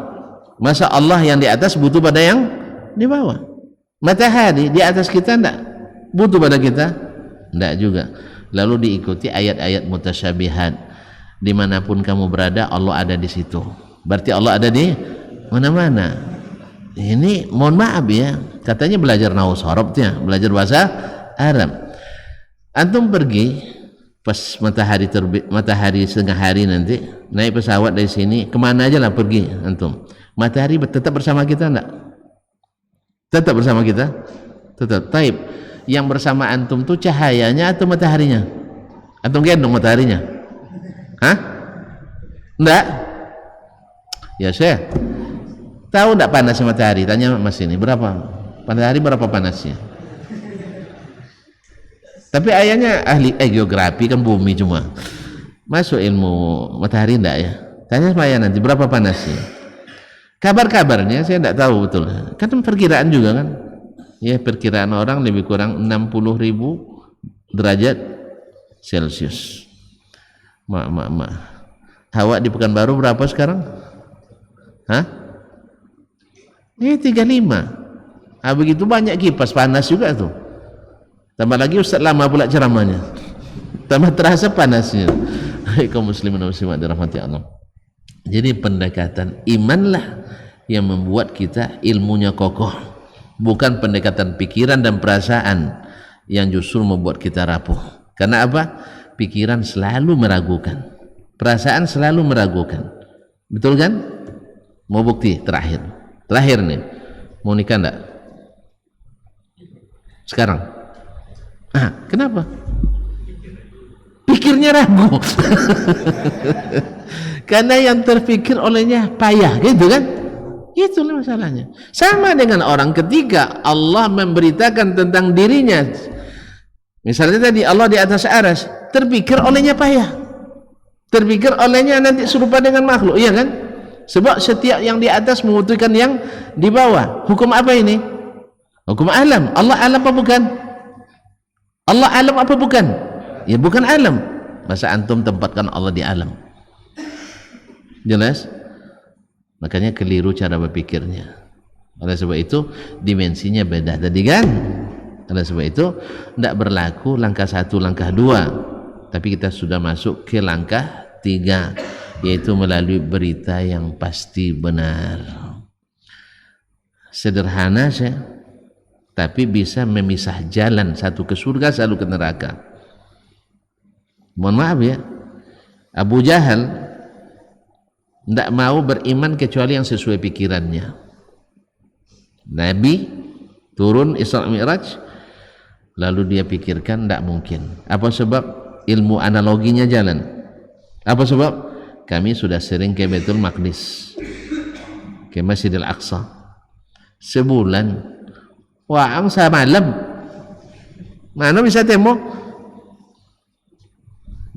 Speaker 1: Masa Allah yang di atas butuh pada yang di bawah? Matahari di atas kita tidak butuh pada kita? Tidak juga. Lalu diikuti ayat-ayat mutasyabihat. Dimanapun kamu berada, Allah ada di situ. Berarti Allah ada di mana-mana. Ini mohon maaf ya, katanya belajar nahwu sorobnya, belajar bahasa Arab. Antum pergi pas matahari terbit, matahari setengah hari nanti, naik pesawat dari sini, kemana aja lah pergi antum, matahari tetap bersama kita enggak? Tetap bersama kita? Tetap. Taib. Yang bersama antum tuh cahayanya atau mataharinya? Antum gendong mataharinya? Hah? Enggak? Ya Syekh, Tahu tidak panasnya matahari? Tanya Mas ini, berapa? Matahari berapa panasnya? Tapi ayahnya ahli geografi kan bumi cuma. Masuk ilmu matahari enggak ya? Tanya sama ayah nanti berapa panasnya. Kabar-kabarnya saya tidak tahu betul. Kan perkiraan juga kan. Ya perkiraan orang lebih kurang 60.000 derajat Celcius. Hawa di Pekanbaru berapa sekarang? Hah? 35. Begitu banyak kipas panas juga tuh. Tambah lagi Ustaz lama pula ceramahnya. Tambah terasa panasnya. Kaum muslimin dan muslimat dirahmati Allah. Jadi pendekatan imanlah yang membuat kita ilmunya kokoh, bukan pendekatan pikiran dan perasaan yang justru membuat kita rapuh. Karena apa? Pikiran selalu meragukan, perasaan selalu meragukan. Betul kan? Mau bukti terakhir nih, mau nikah enggak? Sekarang? Kenapa? Pikirnya ragu. Karena yang terpikir olehnya payah, gitu kan? Itulah masalahnya. Sama dengan orang ketika Allah memberitakan tentang dirinya. Misalnya tadi Allah di atas arsy, terpikir olehnya payah. Terpikir olehnya nanti serupa dengan makhluk, iya kan? Sebab setiap yang di atas membutuhkan yang di bawah. Hukum apa ini? Hukum alam. Allah alam apa bukan? Allah alam apa bukan? Ya bukan alam. Masa antum tempatkan Allah di alam? Jelas? Makanya keliru cara berpikirnya. Oleh sebab itu dimensinya beda tadi kan? Oleh sebab itu tidak berlaku langkah 1, langkah 2, tapi kita sudah masuk ke langkah 3, yaitu melalui berita yang pasti benar. Sederhana saja, tapi bisa memisah jalan, satu ke surga, satu ke neraka. Mohon maaf ya, Abu Jahal tidak mau beriman kecuali yang sesuai pikirannya. Nabi turun Isra Mi'raj, lalu dia pikirkan tidak mungkin. Apa sebab? Ilmu analoginya jalan. Apa sebab? Kami sudah sering ke Baitul Maqdis, ke Masjidil Aqsa, sebulan waang semalam, mana bisa temo?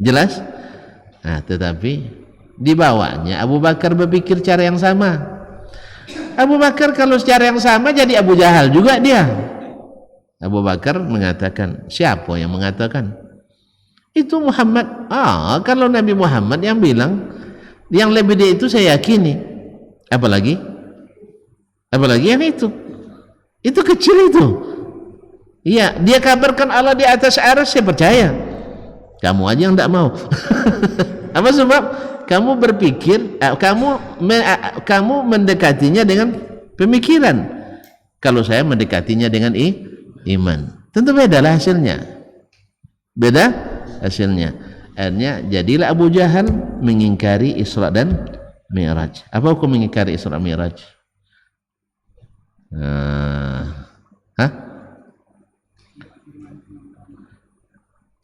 Speaker 1: Jelas? Tetapi dibawanya Abu Bakar berpikir cara yang sama. Abu Bakar kalau secara yang sama jadi Abu Jahal juga dia. Abu Bakar mengatakan, siapa yang mengatakan? Itu Muhammad. Kalau Nabi Muhammad yang bilang, yang lebih dia itu saya yakini. Apalagi yang itu kecil itu. Iya, dia kabarkan Allah di atas arsy, saya percaya. Kamu aja yang tidak mau. Apa sebab? Kamu berpikir, kamu mendekatinya dengan pemikiran. Kalau saya mendekatinya dengan iman, tentu beda lah hasilnya. Beda hasilnya. Akhirnya jadilah Abu Jahal mengingkari Isra dan Mi'raj. Apa hukum mengingkari Isra Mi'raj?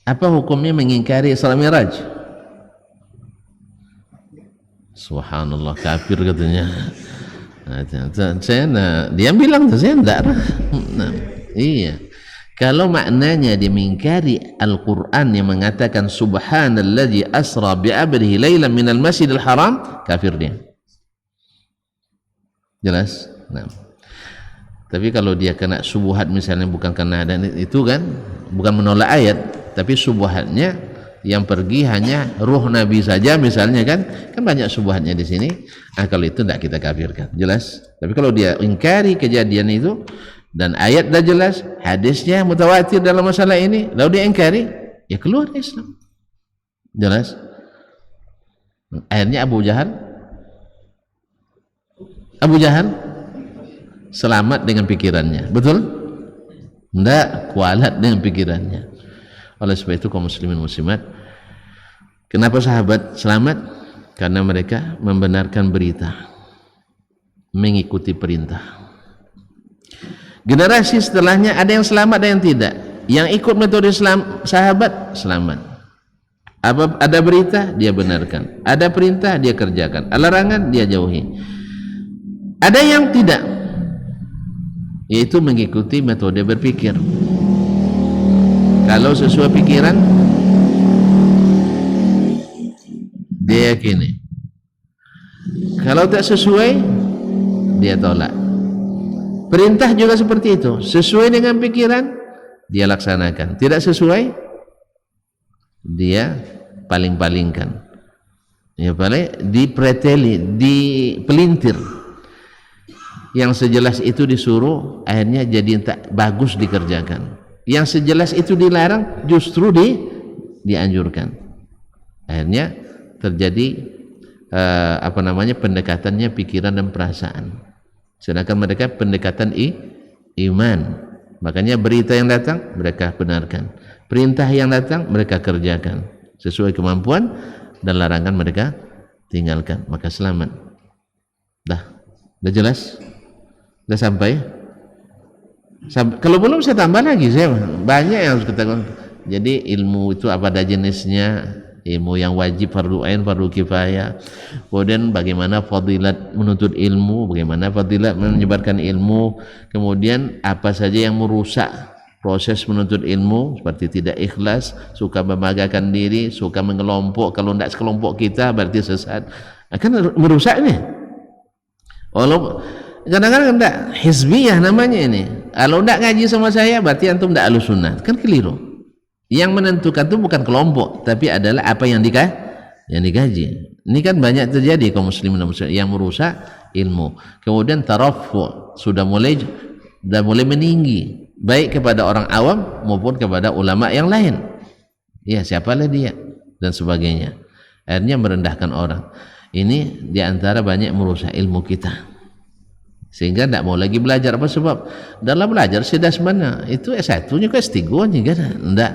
Speaker 1: Apa hukumnya mengingkari Isra Mi'raj? Subhanallah, kafir katanya. Dia bilang tuh saya enggak. Iya. Kalau maknanya dia mengingkari Al-Quran yang mengatakan Subhanalladzi asra bi'abdihi lailan minal masjidil haram, kafir dia. Jelas? Tapi kalau dia kena subuhat misalnya, bukan karena ada itu kan, bukan menolak ayat, tapi subuhatnya yang pergi hanya ruh Nabi saja misalnya kan banyak subuhatnya di sini. Kalau itu tidak kita kafirkan, jelas. Tapi kalau dia ingkari kejadian itu dan ayat dah jelas, hadisnya mutawatir dalam masalah ini, lalu dia ingkari, ya keluar dari Islam. Jelas. Akhirnya Abu Jahal selamat dengan pikirannya, betul? Tidak kualat dengan pikirannya. Oleh sebab itu kaum muslimin muslimat, kenapa sahabat selamat? Karena mereka membenarkan berita, mengikuti perintah. Generasi setelahnya ada yang selamat, ada yang tidak. Yang ikut metode sahabat selamat. Ada berita dia benarkan, ada perintah dia kerjakan, ada larangan dia jauhi. Ada yang tidak, yaitu mengikuti metode berpikir. Kalau sesuai pikiran dia yakini, kalau tak sesuai dia tolak. Perintah juga seperti itu, sesuai dengan pikiran dia laksanakan, tidak sesuai dia paling-palingkan, ya paling dipreteli, dipelintir. Yang sejelas itu disuruh, akhirnya jadi tak bagus dikerjakan. Yang sejelas itu dilarang, justru dianjurkan. Akhirnya terjadi pendekatannya pikiran dan perasaan. Sedangkan mereka pendekatan iman. Makanya berita yang datang mereka benarkan, perintah yang datang mereka kerjakan sesuai kemampuan, dan larangan mereka tinggalkan, maka selamat. Dah jelas? Dah sampai? Kalau belum saya tambah lagi, saya banyak yang harus kita. Jadi ilmu itu apa ada jenisnya, ilmu yang wajib, fardu ain, fardu kifayah, kemudian bagaimana fadilat menuntut ilmu, bagaimana fadilat menyebarkan ilmu, kemudian apa saja yang merusak proses menuntut ilmu, seperti tidak ikhlas, suka membanggakan diri, suka mengelompok, kalau tidak sekelompok kita berarti sesat, akan merusak ini. Walau kadang-kadang tidak hizbiyah namanya ini, kalau tidak ngaji sama saya berarti antum tidak ahlus sunnah, kan keliru. Yang menentukan itu bukan kelompok, tapi adalah apa yang dikaji. Ini kan banyak terjadi kaum muslimin dan muslimat yang merusak ilmu. Kemudian tarafu sudah mulai meninggi, baik kepada orang awam maupun kepada ulama yang lain. Ya, siapalah dia dan sebagainya. Akhirnya merendahkan orang. Ini diantara banyak merusak ilmu kita, sehingga tidak mau lagi belajar. Apa sebab? Dalam belajar sudah mana itu S1 nya ke S3 nya kan? Tidak.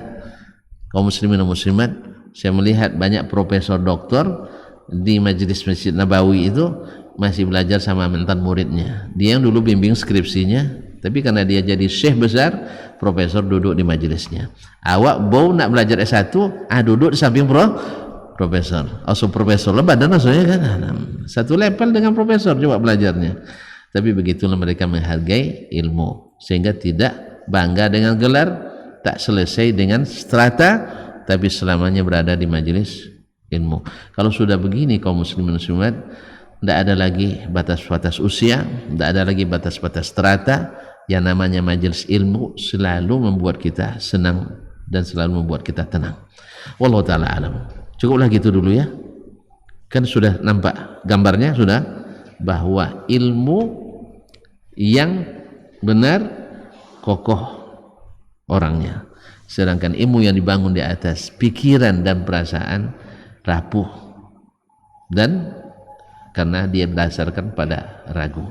Speaker 1: Kaum muslimin dan muslimat, saya melihat banyak profesor doktor di majelis Masjid Nabawi itu masih belajar sama mantan muridnya. Dia yang dulu bimbing skripsinya, tapi karena dia jadi syekh besar, profesor duduk di majelisnya. Awak bau nak belajar S1, duduk di samping profesor. Profesor lah badan maksudnya kan, satu level dengan profesor coba belajarnya. Tapi begitulah mereka menghargai ilmu, sehingga tidak bangga dengan gelar, tak selesai dengan strata, tapi selamanya berada di majelis ilmu. Kalau sudah begini kaum muslimin muslimat, tidak ada lagi batas-batas usia, tidak ada lagi batas-batas strata. Yang namanya majelis ilmu selalu membuat kita senang dan selalu membuat kita tenang. Wallahu ta'ala alam. Cukuplah gitu dulu ya, kan sudah nampak gambarnya sudah, bahwa ilmu yang benar kokoh orangnya, sedangkan ilmu yang dibangun di atas pikiran dan perasaan rapuh, dan karena dia berdasarkan pada ragu.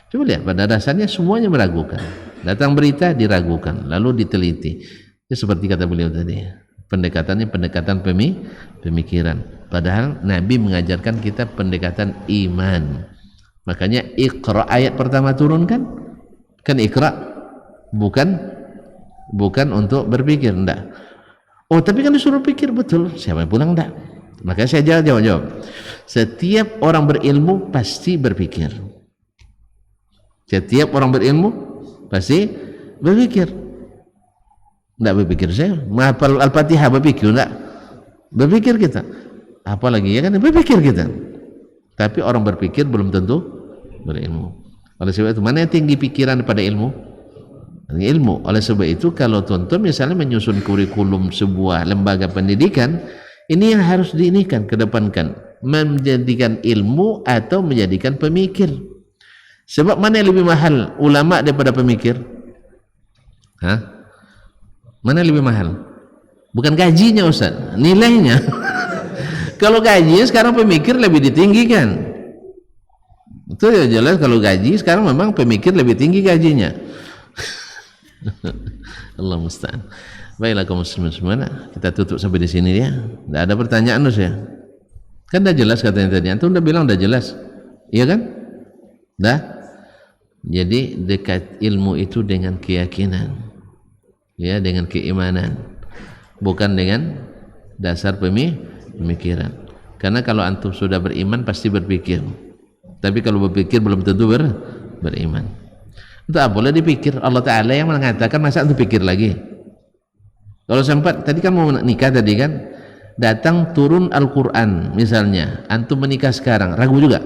Speaker 1: Coba lihat, pada dasarnya semuanya meragukan. Datang berita diragukan, lalu diteliti. Itu seperti kata beliau tadi, pendekatannya pendekatan pemikiran. Padahal Nabi mengajarkan kita pendekatan iman. Makanya Iqra ayat pertama turun kan Iqra, bukan untuk berpikir, enggak. Oh, tapi kan disuruh pikir, betul. Siapa yang pulang enggak? Makanya saya jawab. Setiap orang berilmu pasti berpikir. Setiap orang berilmu pasti berpikir. Enggak berpikir saya, menghafal Al-Fatihah berpikir enggak? Berpikir kita. Apalagi ya kan berpikir kita. Tapi orang berpikir belum tentu berilmu. Oleh sebab itu, mana yang tinggi pikiran daripada ilmu? Oleh sebab itu, kalau tuan-tuan misalnya menyusun kurikulum sebuah lembaga pendidikan, ini yang harus kedepankan, menjadikan ilmu atau menjadikan pemikir. Sebab mana yang lebih mahal, ulama daripada pemikir? Mana yang lebih mahal? Bukan gajinya Ustaz, nilainya. Kalau gajinya sekarang pemikir lebih ditinggikan. Itu ya jelas, kalau gaji sekarang memang pemikir lebih tinggi gajinya. Allah musta'an. Baiklah kaum muslimin semua, kita tutup sampai di sini ya. Tidak ada pertanyaan ya? Kan sudah jelas katanya tadi. Antum sudah bilang sudah jelas, iya kan? Dah. Jadi dekat ilmu itu dengan keyakinan, ya, dengan keimanan, bukan dengan dasar pemikiran. Karena kalau antum sudah beriman pasti berpikir. Tapi kalau berpikir belum tentu beriman. Tak boleh dipikir. Allah Ta'ala yang mengatakan, masa untuk pikir lagi. Kalau sempat, tadi kan mau nikah tadi kan, datang turun Al-Quran misalnya, antum menikah sekarang, ragu juga?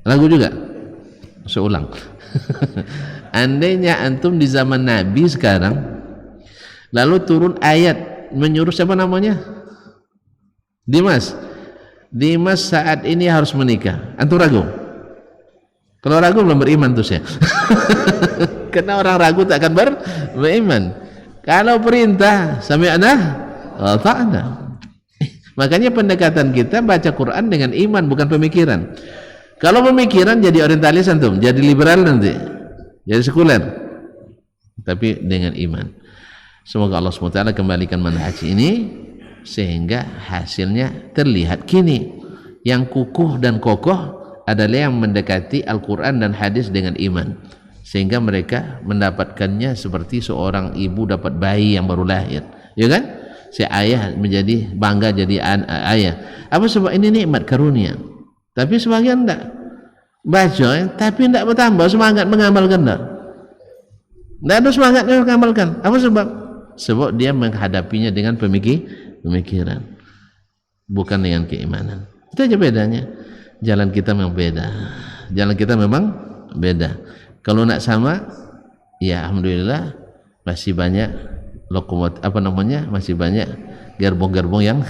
Speaker 1: Ragu juga? Seulang. Andainya antum di zaman Nabi sekarang, lalu turun ayat menyuruh siapa namanya? Dimas saat ini harus menikah, antum ragu? Kalau ragu belum beriman tuh saya. Karena orang ragu tak akan beriman. Kalau perintah sami'na wa ta'na. Makanya pendekatan kita baca Quran dengan iman, bukan pemikiran. Kalau pemikiran jadi orientalis antum, jadi liberal nanti, jadi sekuler. Tapi dengan iman. Semoga Allah SWT kembalikan manhaj ini sehingga hasilnya terlihat kini. Yang kukuh dan kokoh adalah yang mendekati Al-Quran dan hadis dengan iman, sehingga mereka mendapatkannya seperti seorang ibu dapat bayi yang baru lahir, ya kan? Si ayah menjadi bangga jadi ayah. Apa sebab ini nikmat karunia? Tapi sebagian tidak baca, tapi tidak bertambah semangat mengamalkan. Tidak ada semangat mengamalkan. Apa sebab? Sebab dia menghadapinya dengan pemikiran, bukan dengan keimanan. Itu aja bedanya. Jalan kita memang beda. Jalan kita memang beda. Kalau nak sama, ya alhamdulillah masih banyak masih banyak gerbong-gerbong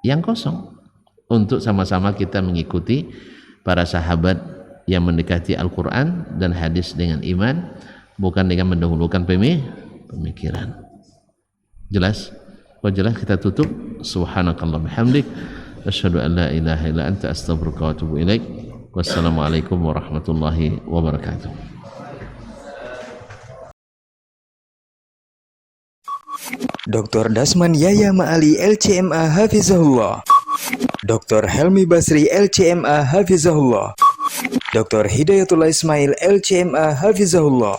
Speaker 1: yang kosong untuk sama-sama kita mengikuti para sahabat yang mendekati Al-Quran dan hadis dengan iman, bukan dengan mendahulukan pemikiran. Jelas? Kalau jelas kita tutup. Subhanakallah bihamdik, asyhadu an la ilaha illa anta, astaghfiruka wa atubu ilaik. Wassalamualaikum warahmatullahi wabarakatuh.
Speaker 2: Dr. Dasman Yaya Ma'ali LCMA Hafizahullah, Dr. Helmi Basri LCMA Hafizahullah, Dr. Hidayatullah Ismail LCMA Hafizahullah.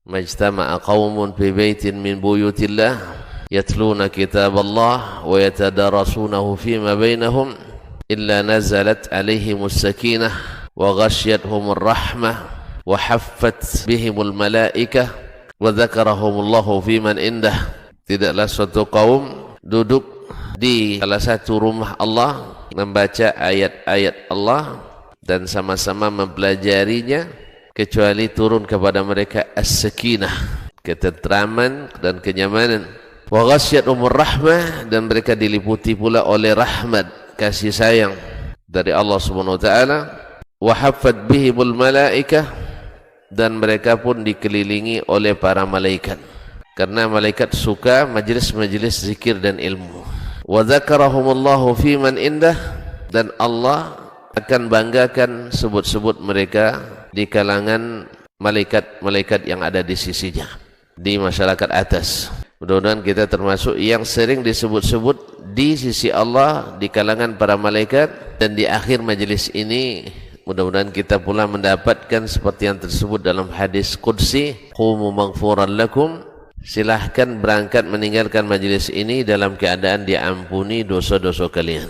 Speaker 1: Majtama'a qaumun fi baitin min buyutillah yatluna kitab Allah wa yatadarasunahu fima bainahum illa nazalat alaihimus sakinah wa ghasyiyatuhumur rahmah wa haffat bihimul malaikah wa dzakarahumullahu fiman indah. Tidaklah suatu kaum duduk di salah satu rumah Allah membaca ayat-ayat Allah dan sama-sama mempelajarinya, kecuali turun kepada mereka as-sakinah, ketentraman dan kenyamanan. Wa ghasyiyatuhumur rahmah, dan mereka diliputi pula oleh rahmat, kasih sayang dari Allah Subhanahu wa taala. Wa haffat bihimul malaikah, dan mereka pun dikelilingi oleh para malaikat, karena malaikat suka majlis-majlis zikir dan ilmu. Wa dzakarahumullahu fiman indah, dan Allah akan banggakan sebut-sebut mereka di kalangan malaikat-malaikat yang ada di sisinya, di masyarakat atas. Mudah-mudahan kita termasuk yang sering disebut-sebut di sisi Allah, di kalangan para malaikat. Dan di akhir majlis ini mudah-mudahan kita pula mendapatkan seperti yang tersebut dalam hadis qudsi, qumu maghfuran lakum, silahkan berangkat meninggalkan majlis ini dalam keadaan diampuni dosa-dosa kalian.